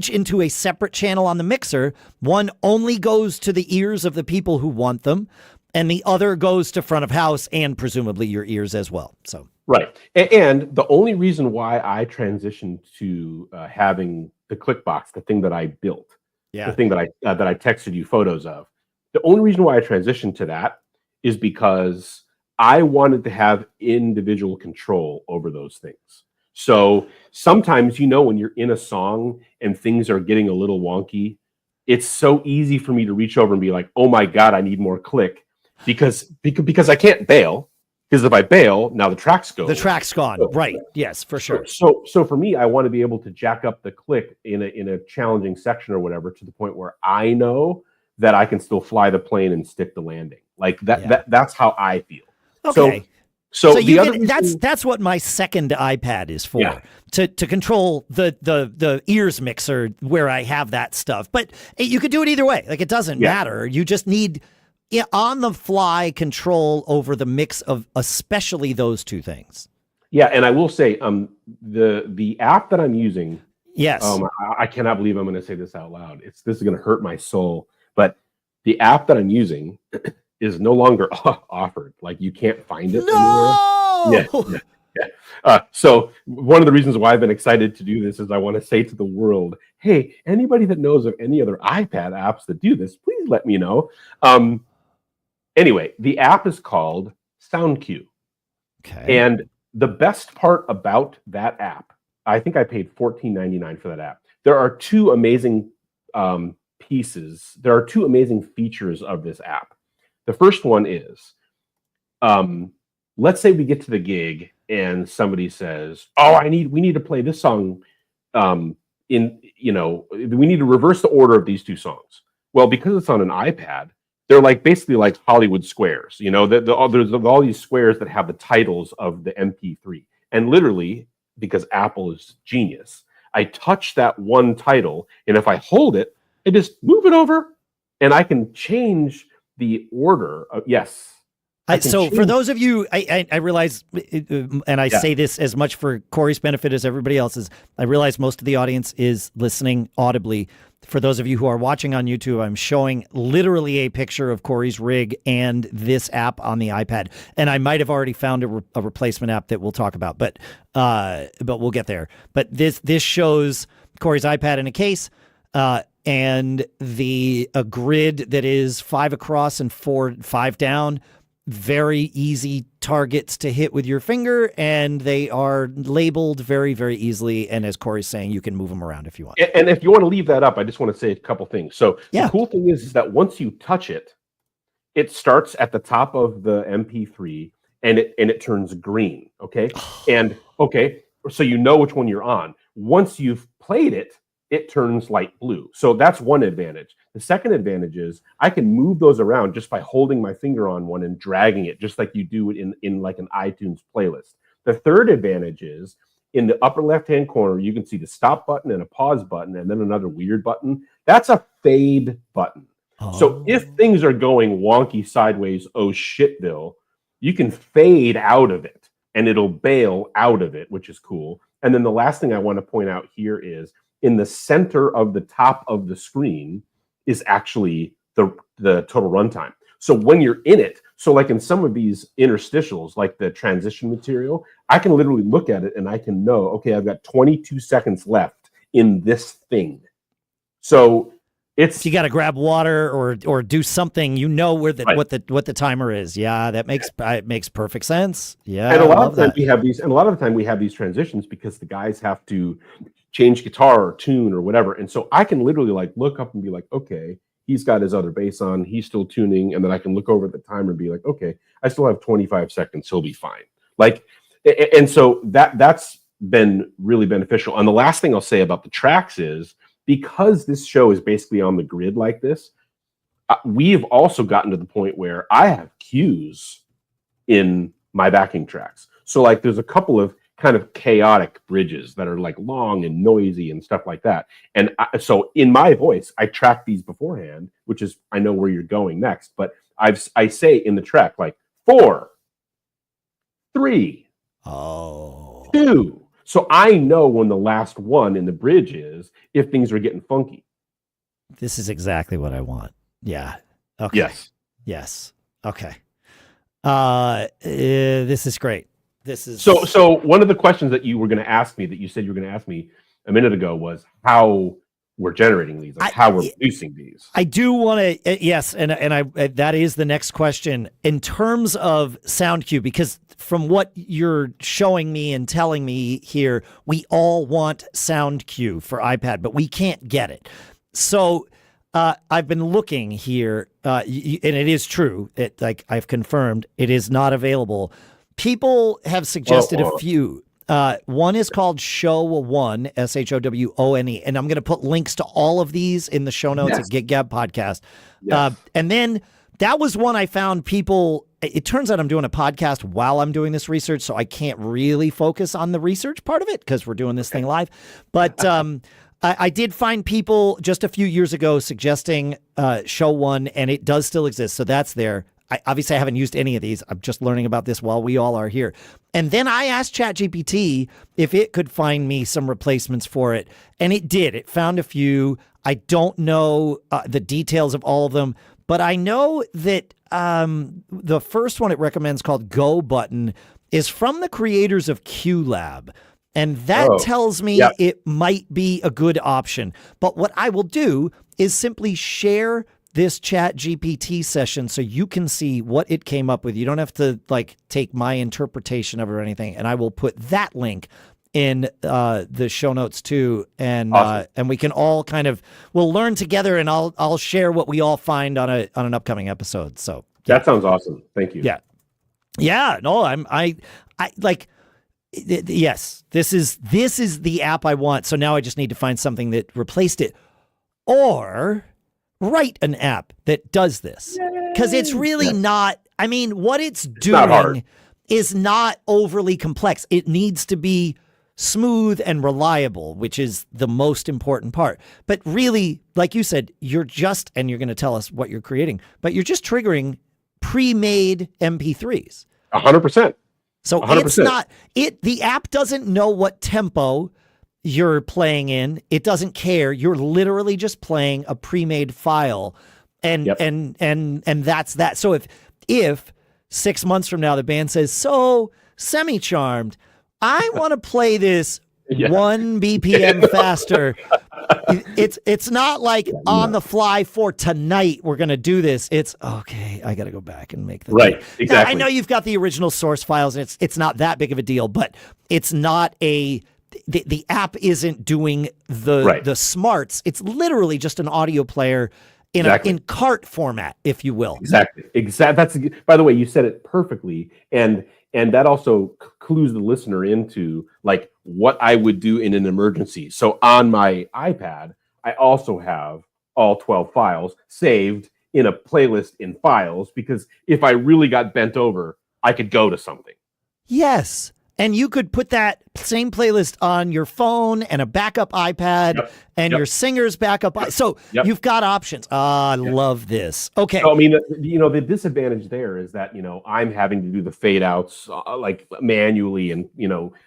into a separate channel on the mixer. One only goes to the ears of the people who want them, and the other goes to front of house and presumably your ears as well. So. Right. And the only reason why I transitioned to having the click box, the thing that I built, the thing that I texted you photos of, the only reason why I transitioned to that is because I wanted to have individual control over those things. So sometimes, when you're in a song and things are getting a little wonky, it's so easy for me to reach over and be like, oh my God, I need more click because I can't bail. Because if I bail, now the track's go. The track's gone. Right. Yes, for sure. So for me, I want to be able to jack up the click in a challenging section or whatever to the point where I know that I can still fly the plane and stick the landing. Like that's how I feel. Okay. So you that's what my second iPad is for. Yeah. To control the ears mixer where I have that stuff. But you could do it either way. Like, it doesn't matter. You just need on the fly control over the mix of especially those two things. Yeah, and I will say, the app that I'm using. Yes. I cannot believe I'm going to say this out loud. This is going to hurt my soul. But the app that I'm using is no longer offered. Like, you can't find it anywhere. Yeah. So one of the reasons why I've been excited to do this is I want to say to the world, hey, anybody that knows of any other iPad apps that do this, please let me know. Anyway, the app is called SoundCue. Okay. And the best part about that app, I think I paid $14.99 for that app. There are two amazing pieces. There are two amazing features of this app. The first one is, let's say we get to the gig and somebody says, "Oh, we need to play this song. We need to reverse the order of these two songs." Well, because it's on an iPad, they're basically like Hollywood squares. There's all these squares that have the titles of the MP3, and literally, because Apple is genius, I touch that one title, and if I hold it, I just move it over, and I can change the order of, yes, So for those of you, I realize, and I Yeah. say this as much for Corey's benefit as everybody else's, I realize most of the audience is listening audibly. For those of you who are watching on YouTube, I'm showing literally a picture of Corey's rig and this app on the iPad. And I might have already found a replacement app that we'll talk about, but we'll get there. But this shows Corey's iPad in a case, and a grid that is 5 across and 5 down. Very easy targets to hit with your finger, and they are labeled very, very easily. And as Corey's saying, you can move them around if you want. And if you want to leave that up, I just want to say a couple things. So Yeah. The cool thing is that once you touch it, it starts at the top of the MP3 and it turns green. Okay. So you know which one you're on. Once you've played it, it turns light blue. So that's one advantage. The second advantage is I can move those around just by holding my finger on one and dragging it, just like you do it in like an iTunes playlist. The third advantage is in the upper left-hand corner, you can see the stop button and a pause button, and then another weird button. That's a fade button. Oh. So if things are going wonky sideways, oh shitville, you can fade out of it and it'll bail out of it, which is cool. And then the last thing I want to point out here is in the center of the top of the screen is actually the total runtime. So when you're in it, so like in some of these interstitials, like the transition material, I can literally look at it and I can know, okay, I've got 22 seconds left in this thing. So it's you got to grab water or do something, where what the timer is. Yeah, that makes perfect sense. Yeah, and a lot of the time we have these transitions because the guys have to change guitar or tune or whatever. And so I can literally like look up and be like, okay, he's got his other bass on, he's still tuning. And then I can look over at the timer and be like, okay, I still have 25 seconds. He'll be fine. Like, and so that's been really beneficial. And the last thing I'll say about the tracks is because this show is basically on the grid like this, we've also gotten to the point where I have cues in my backing tracks. So like there's a couple of kind of chaotic bridges that are like long and noisy and stuff like that. And so in my voice, I track these beforehand, which is, I know where you're going next, but I say in the track, like 4, 3, 2. So I know when the last one in the bridge is, if things are getting funky. This is exactly what I want. Yeah. Okay. Yes. Okay. This is great. This is so one of the questions that you were going to ask me, that you said you were going to ask me a minute ago, was how we're generating these, like how we're producing these. I do want to, yes, and I that is the next question in terms of SoundCue, because from what you're showing me and telling me here, we all want SoundCue for iPad, but we can't get it. So I've been looking here, and it is true. Like I've confirmed, it is not available. People have suggested a few. One is called Show One, SHOWONE, and I'm going to put links to all of these in the show notes at Gig Gab Podcast. Yes. And then that was one I found people. It turns out I'm doing a podcast while I'm doing this research, so I can't really focus on the research part of it because we're doing this thing live. But I did find people just a few years ago suggesting Show One, and it does still exist, so that's there. Obviously, I haven't used any of these. I'm just learning about this while we all are here. And then I asked ChatGPT if it could find me some replacements for it. And it did. It found a few. I don't know the details of all of them, but I know that the first one it recommends, called Go Button, is from the creators of QLab. And that tells me it might be a good option. But what I will do is simply share this ChatGPT session so you can see what it came up with. You don't have to like take my interpretation of it or anything. And I will put that link in the show notes too. And awesome. And we can all we'll learn together, and I'll share what we all find on an upcoming episode. So that sounds awesome. Thank you. Yeah. No, I like, yes, this is the app I want. So now I just need to find something that replaced it, or write an app that does this, because it's really not. I mean, what it's doing is not overly complex. It needs to be smooth and reliable, which is the most important part. But really, like you said, and you're going to tell us what you're creating, but you're just triggering pre-made MP3s. 100%. So 100%. it's not the app doesn't know what tempo you're playing in. It doesn't care. You're literally just playing a pre-made file, and that's that. So if 6 months from now the band says, "So, Semi-Charmed, I want to play this 1 BPM faster," it's not like on the fly for tonight we're going to do this. It's okay, I got to go back and make the right. Exactly. Now, I know you've got the original source files, and it's not that big of a deal, but it's not the app isn't doing the smarts. It's literally just an audio player in cart format, if you will. Exactly. That's, by the way, you said it perfectly, and that also clues the listener into like what I would do in an emergency. So on my iPad, I also have all 12 files saved in a playlist in files, because if I really got bent over, I could go to something. Yes. And you could put that same playlist on your phone and a backup iPad and your singer's backup. So you've got options. I love this. Okay. So, I mean, the disadvantage there is that, I'm having to do the fade outs like manually, and,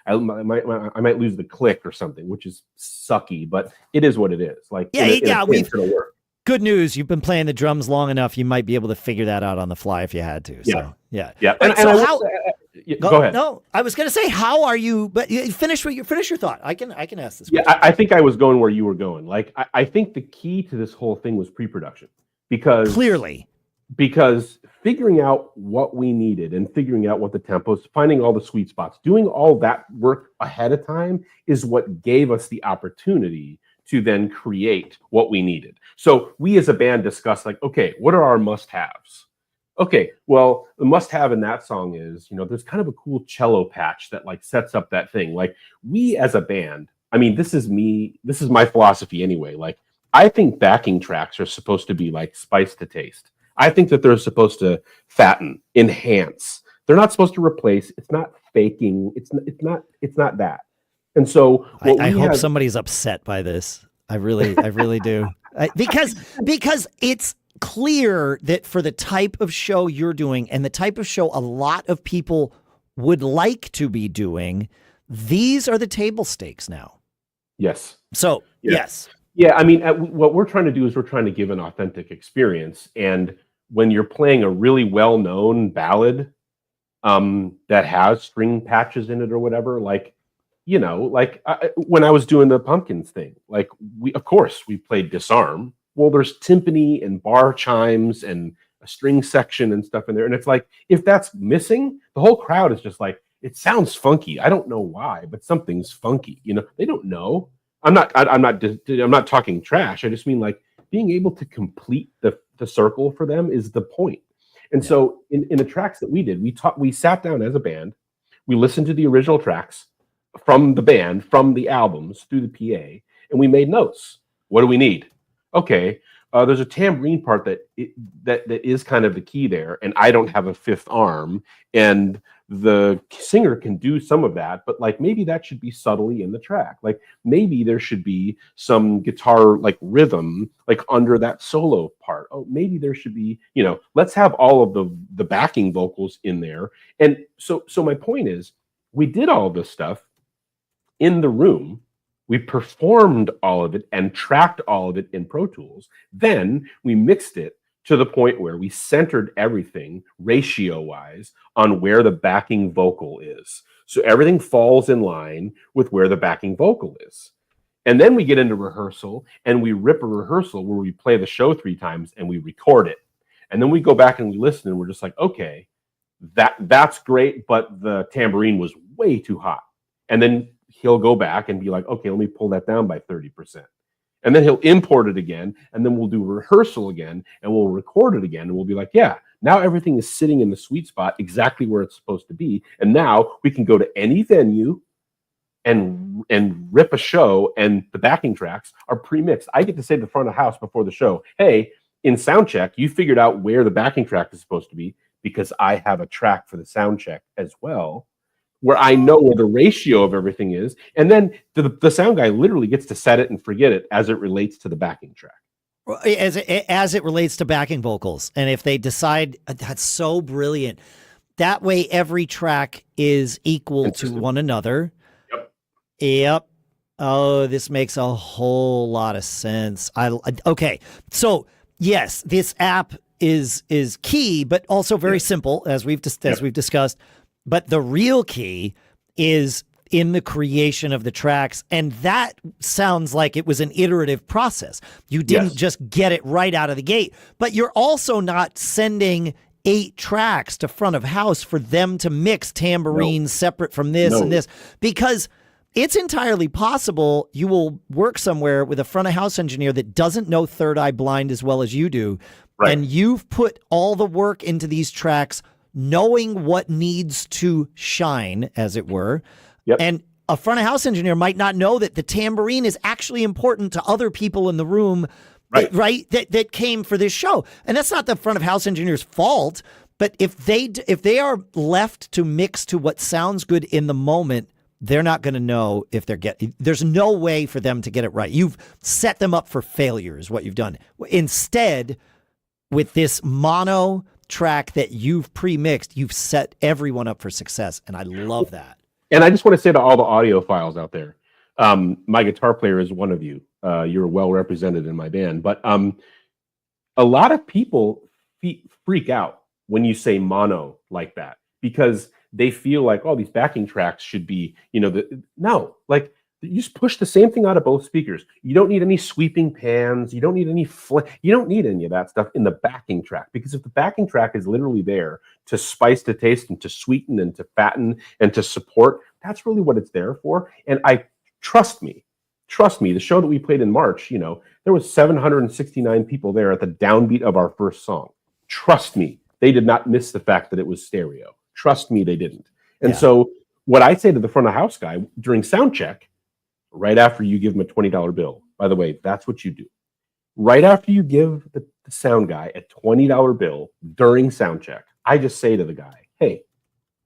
I might lose the click or something, which is sucky, but it is what it is. Like, it's going to work. Good news. You've been playing the drums long enough. You might be able to figure that out on the fly if you had to. So, yeah. Right, go ahead. No, I was going to say, how are you? But finish your thought. I can ask this question. Yeah, I think I was going where you were going. Like, I think the key to this whole thing was pre-production, because figuring out what we needed and figuring out what the tempos, finding all the sweet spots, doing all that work ahead of time is what gave us the opportunity to then create what we needed. So we as a band discussed, like, okay, what are our must-haves? Okay, well, the must-have in that song is, there's kind of a cool cello patch that like sets up that thing. Like, we as a band, I mean, this is my philosophy anyway. Like, I think backing tracks are supposed to be like spice to taste. I think that they're supposed to fatten, enhance. They're not supposed to replace. It's not faking. It's not that. And so I hope somebody's upset by this. I really do. Because it's clear that for the type of show you're doing and the type of show a lot of people would like to be doing, these are the table stakes now. Yes. So, yes. Yeah, I mean, what we're trying to do is we're trying to give an authentic experience. And when you're playing a really well-known ballad that has string patches in it or whatever, like, when I was doing the Pumpkins thing, like, we played Disarm. Well, there's timpani and bar chimes and a string section and stuff in there. And it's like, if that's missing, the whole crowd is just like, it sounds funky. I don't know why, but something's funky. They don't know. I'm not talking trash. I just mean, like, being able to complete the circle for them is the point. And so in the tracks that we did, we sat down as a band, we listened to the original tracks from the band, from the albums through the PA, and we made notes. What do we need? Okay, there's a tambourine part that is kind of the key there, and I don't have a fifth arm, and the singer can do some of that, but like maybe that should be subtly in the track. Like maybe there should be some guitar like rhythm like under that solo part. Oh, maybe there should be, let's have all of the backing vocals in there. And so my point is, we did all of this stuff in the room. We performed all of it and tracked all of it in Pro Tools. Then we mixed it to the point where we centered everything ratio-wise on where the backing vocal is. So everything falls in line with where the backing vocal is. And then we get into rehearsal, and we rip a rehearsal where we play the show 3 times and we record it. And then we go back and we listen, and we're just like, okay, that's great, but the tambourine was way too hot. And then he'll go back and be like, okay, let me pull that down by 30%. And then he'll import it again, and then we'll do rehearsal again, and we'll record it again, and we'll be like, yeah, now everything is sitting in the sweet spot exactly where it's supposed to be. And now we can go to any venue and rip a show, and the backing tracks are pre-mixed. I get to say to the front of the house before the show, hey, in sound check, you figured out where the backing track is supposed to be, because I have a track for the sound check as well, where I know where the ratio of everything is. And then the sound guy literally gets to set it and forget it as it relates to the backing track. as it relates to backing vocals. And if they decide, that's so brilliant. That way, every track is equal to one another. Yep. Oh, this makes a whole lot of sense. Okay. So yes, this app is key, but also very simple, as we've discussed. But the real key is in the creation of the tracks, and that sounds like it was an iterative process. You didn't just get it right out of the gate, but you're also not sending 8 tracks to front of house for them to mix tambourines separate from this and this, because it's entirely possible you will work somewhere with a front of house engineer that doesn't know Third Eye Blind as well as you do. Right. And you've put all the work into these tracks, knowing what needs to shine, as it were. Yep. And a front of house engineer might not know that the tambourine is actually important to other people in the room, right? That came for this show. And that's not the front of house engineer's fault. But if they are left to mix to what sounds good in the moment, they're not going to know if there's no way for them to get it right. You've set them up for failure is what you've done. Instead, with this mono track that you've pre-mixed, you've set everyone up for success. And I love that. And I just want to say to all the audiophiles out there, my guitar player is one of you. You're well represented in my band. But a lot of people freak out when you say mono like that, because they feel like, oh, these backing tracks should be, no, like you just push the same thing out of both speakers. You don't need any sweeping pans. You don't need any you don't need any of that stuff in the backing track, because if the backing track is literally there to spice the taste and to sweeten and to fatten and to support, that's really what it's there for. And trust me, the show that we played in March, there was 769 people there at the downbeat of our first song. Trust me, they did not miss the fact that it was stereo. Trust me, they didn't. And so what I say to the front of house guy during sound check, right after you give him a $20 bill, by the way, that's what you do. Right after you give the sound guy a $20 bill during sound check, I just say to the guy, hey,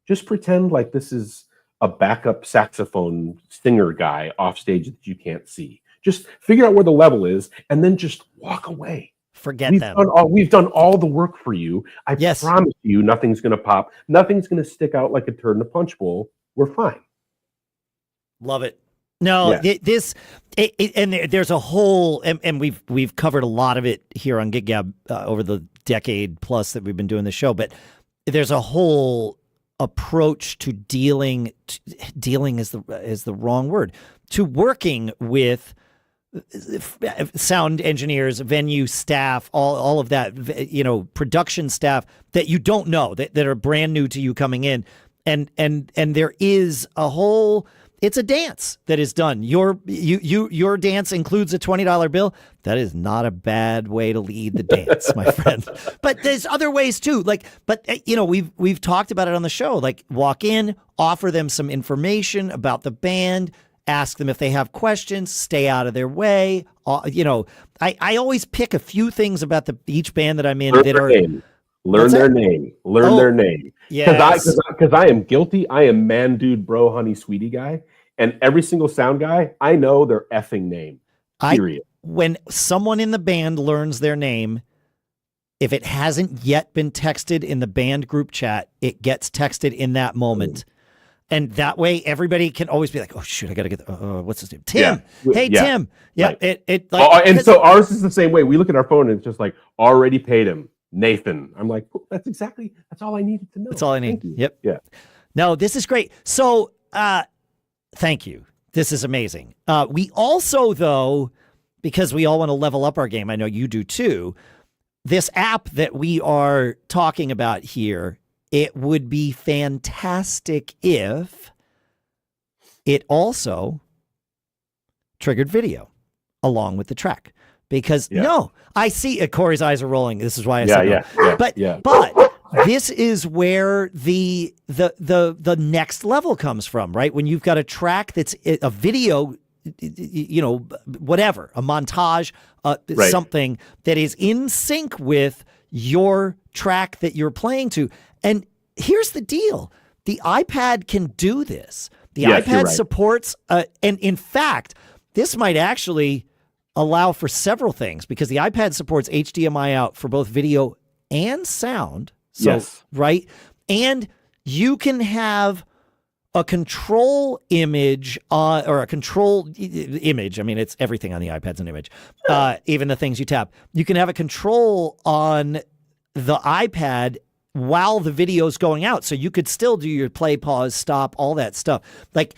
just pretend like this is a backup saxophone singer guy off stage that you can't see. Just figure out where the level is and then just walk away. Forget them. We've done all the work for you. I promise you nothing's going to pop. Nothing's going to stick out like a turd in a punch bowl. We're fine. Love it. No, and there's a whole, and we've covered a lot of it here on Gig Gab over the decade plus that we've been doing the show, but there's a whole approach to dealing is the wrong word, to working with sound engineers, venue staff, all of that, production staff that you don't know, that are brand new to you coming in. And there is a whole, it's a dance that is done. Your dance includes a $20 bill. That is not a bad way to lead the dance, my friend. But there's other ways too. We've talked about it on the show. Like, walk in, offer them some information about the band, ask them if they have questions, stay out of their way. I always pick a few things about each band that I'm in Learn their name. Learn their name. Yes. Because I am guilty. I am man, dude, bro, honey, sweetie guy. And every single sound guy, I know their effing name. Period. When someone in the band learns their name, if it hasn't yet been texted in the band group chat, it gets texted in that moment. And that way, everybody can always be like, "Oh shoot, I gotta get what's his name? Tim. Yeah. Hey, yeah. Tim. Yeah." Right. And so ours is the same way. We look at our phone and it's just like, already paid him, Nathan. I'm like, that's all I needed to know. That's all I need. Yep. Yeah. No, this is great. So, thank you. This is amazing. We also, though, because we all want to level up our game, I know you do too. This app that we are talking about here, it would be fantastic if it also triggered video along with the track. Because I see Corey's eyes are rolling. This is why I said no. But this is where the next level comes from, right? When you've got a track that's a video, whatever, a montage, something that is in sync with your track that you're playing to. And here's the deal. The iPad can do this. The iPad supports, and in fact, this might actually allow for several things because the iPad supports HDMI out for both video and sound. So, Yes. right? And you can have a control image or a control image. I mean, it's everything on the iPad's an image, even the things you tap. You can have a control on the iPad while the video's going out. So you could still do your play, pause, stop, all that stuff. Like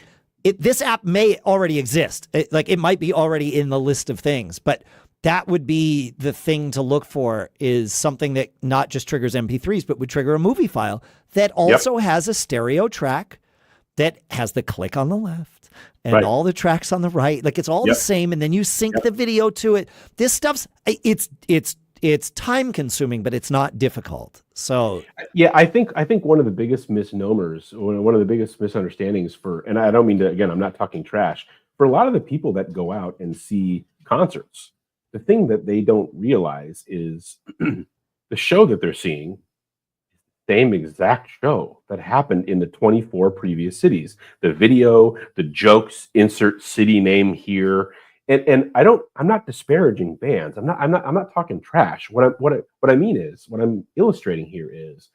this app may already exist. It might be already in the list of things, but that would be the thing to look for is something that not just triggers MP3s, but would trigger a movie file that also has a stereo track that has the click on the left and all the tracks on the right. Like it's all the same. And then you sync the video to it. This stuff's it's time consuming, but it's not difficult. So yeah, I think one of the biggest misnomers, one of the biggest misunderstandings and I don't mean to, again, I'm not talking trash, for a lot of the people that go out and see concerts, the thing that they don't realize is the show that they're seeing, same exact show that happened in the 24 previous cities. The video, the jokes, insert city name here. And I'm not disparaging bands. I'm not talking trash. What I mean is, what I'm illustrating here is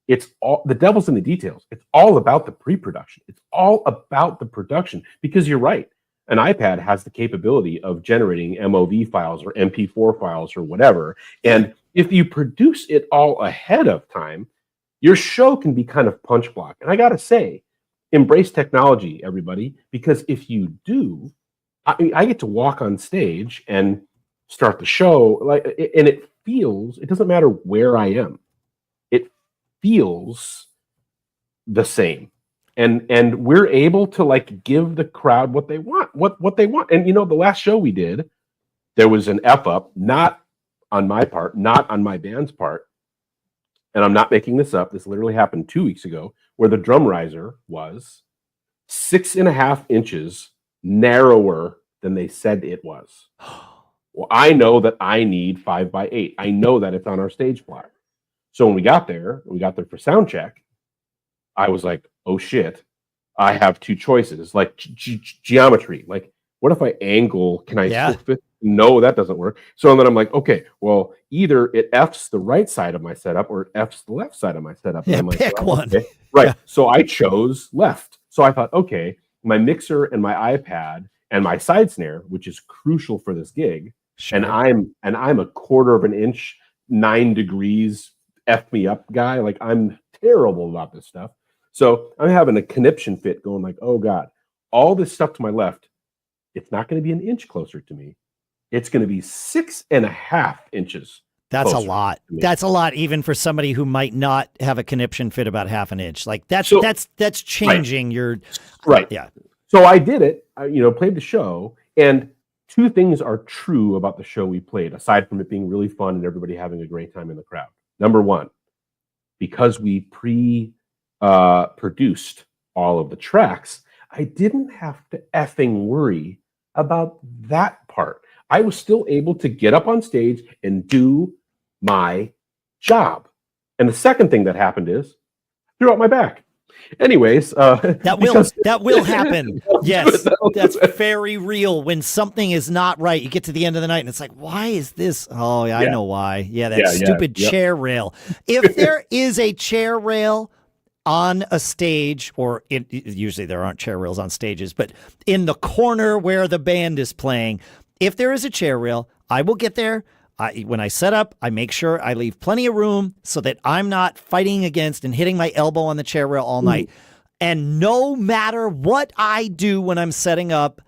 it's all the devil's in the details. It's all about the pre-production. It's all about the production because you're right. An iPad has the capability of generating MOV files or MP4 files or whatever. And if you produce it all ahead of time, your show can be kind of punch block. And I got to say, embrace technology, everybody, because if you do, I get to walk on stage and start the show and it doesn't matter where I am. It feels the same. And we're able to give the crowd what they want, what they want. And the last show we did, there was an F up, not on my part, not on my band's part. And I'm not making this up. This literally happened 2 weeks ago, where the drum riser was 6.5 inches narrower than they said it was. Well, I know that I need 5x8. I know that it's on our stage plot. So when we got there for sound check, I was like, oh shit, I have two choices, like geometry. Like, what if I angle? Can I still fit? No, that doesn't work. So then I'm like, okay, well, either it F's the right side of my setup or it F's the left side of my setup. Yeah, I'm like, pick one. Okay. Right. So I chose left. So I thought, okay, my mixer and my iPad and my side snare, which is crucial for this gig, and I'm a 1/4 of an inch, 9 degrees, F me up guy. Like, I'm terrible about this stuff. So I'm having a conniption fit going like, oh God, all this stuff to my left, it's not going to be an inch closer to me. It's going to be 6.5 inches. That's a lot. That's a lot, even for somebody who might not have a conniption fit about 1/2 inch. Like that's changing your right. Yeah. So I did it. Played the show, and two things are true about the show we played, aside from it being really fun and everybody having a great time in the crowd. Number one, because we produced all of the tracks, I didn't have to effing worry about that part. I was still able to get up on stage and do my job. And the second thing that happened is I threw out my back. Anyways, that will happen. Yes, that's very real. When something is not right, you get to the end of the night and it's like, why is this? Oh, yeah, I know why. Yeah, that stupid chair rail. If there is a chair rail on a stage, or usually there aren't chair rails on stages, but in the corner where the band is playing, if there is a chair rail, I will get there. When I set up, I make sure I leave plenty of room so that I'm not fighting against and hitting my elbow on the chair rail all night. And no matter what I do when I'm setting up,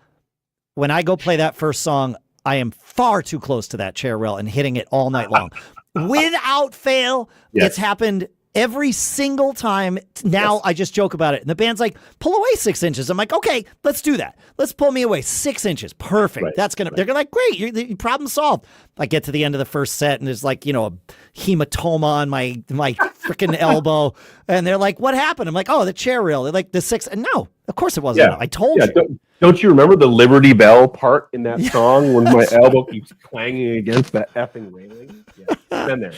when I go play that first song, I am far too close to that chair rail and hitting it all night long. Without fail, it's happened every single time. Now I just joke about it. And the band's like, pull away 6 inches. I'm like, okay, let's do that. Let's pull me away 6 inches. Perfect. Right. They're going to like, great. Your problem solved. I get to the end of the first set and there's like, a hematoma on my freaking elbow. And they're like, what happened? I'm like, oh, the chair rail. They're like, the 6. And no, of course it wasn't. I told you. Don't you remember the Liberty Bell part in that song when my elbow keeps clanging against that effing railing? Yeah, been there.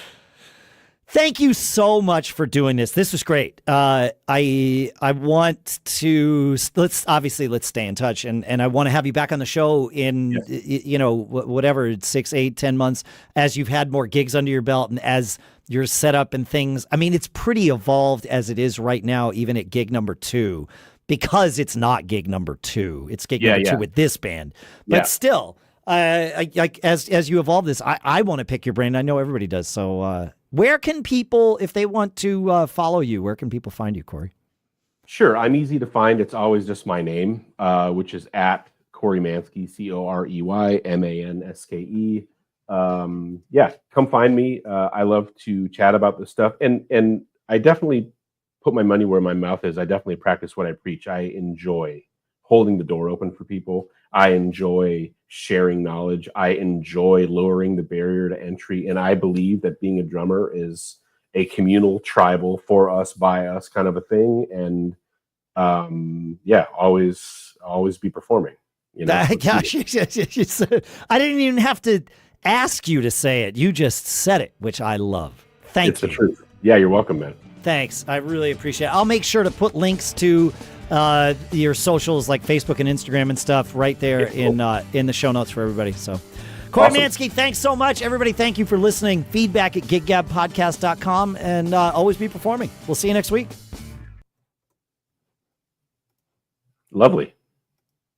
Thank you so much for doing this. This was great. I want to let's stay in touch, and I want to have you back on the show in whatever 6, 8, 10 months as you've had more gigs under your belt and as your setup and things. I mean, it's pretty evolved as it is right now, even at gig number 2, because it's not gig number 2. It's gig number 2 with this band, but still, as you evolve this, I want to pick your brain. I know everybody does. So. Where can people, if they want to follow you, where can people find you, Corey? Sure. I'm easy to find. It's always just my name, which is at Corey Manske, CoreyManske. Come find me. I love to chat about this stuff. And I definitely put my money where my mouth is. I definitely practice what I preach. I enjoy holding the door open for people. I enjoy sharing knowledge. I enjoy lowering the barrier to entry. And I believe that being a drummer is a communal, tribal, for us, by us kind of a thing. And always be performing. Gosh, I didn't even have to ask you to say it. You just said it, which I love. Thank you. It's the truth. Yeah, you're welcome, man. Thanks. I really appreciate it. I'll make sure to put links to your socials like Facebook and Instagram and stuff right there in the show notes for everybody. So, Corey Manske, thanks so much. Everybody, thank you for listening. Feedback at giggabpodcast.com, and always be performing. We'll see you next week. Lovely.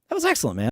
That was excellent, man.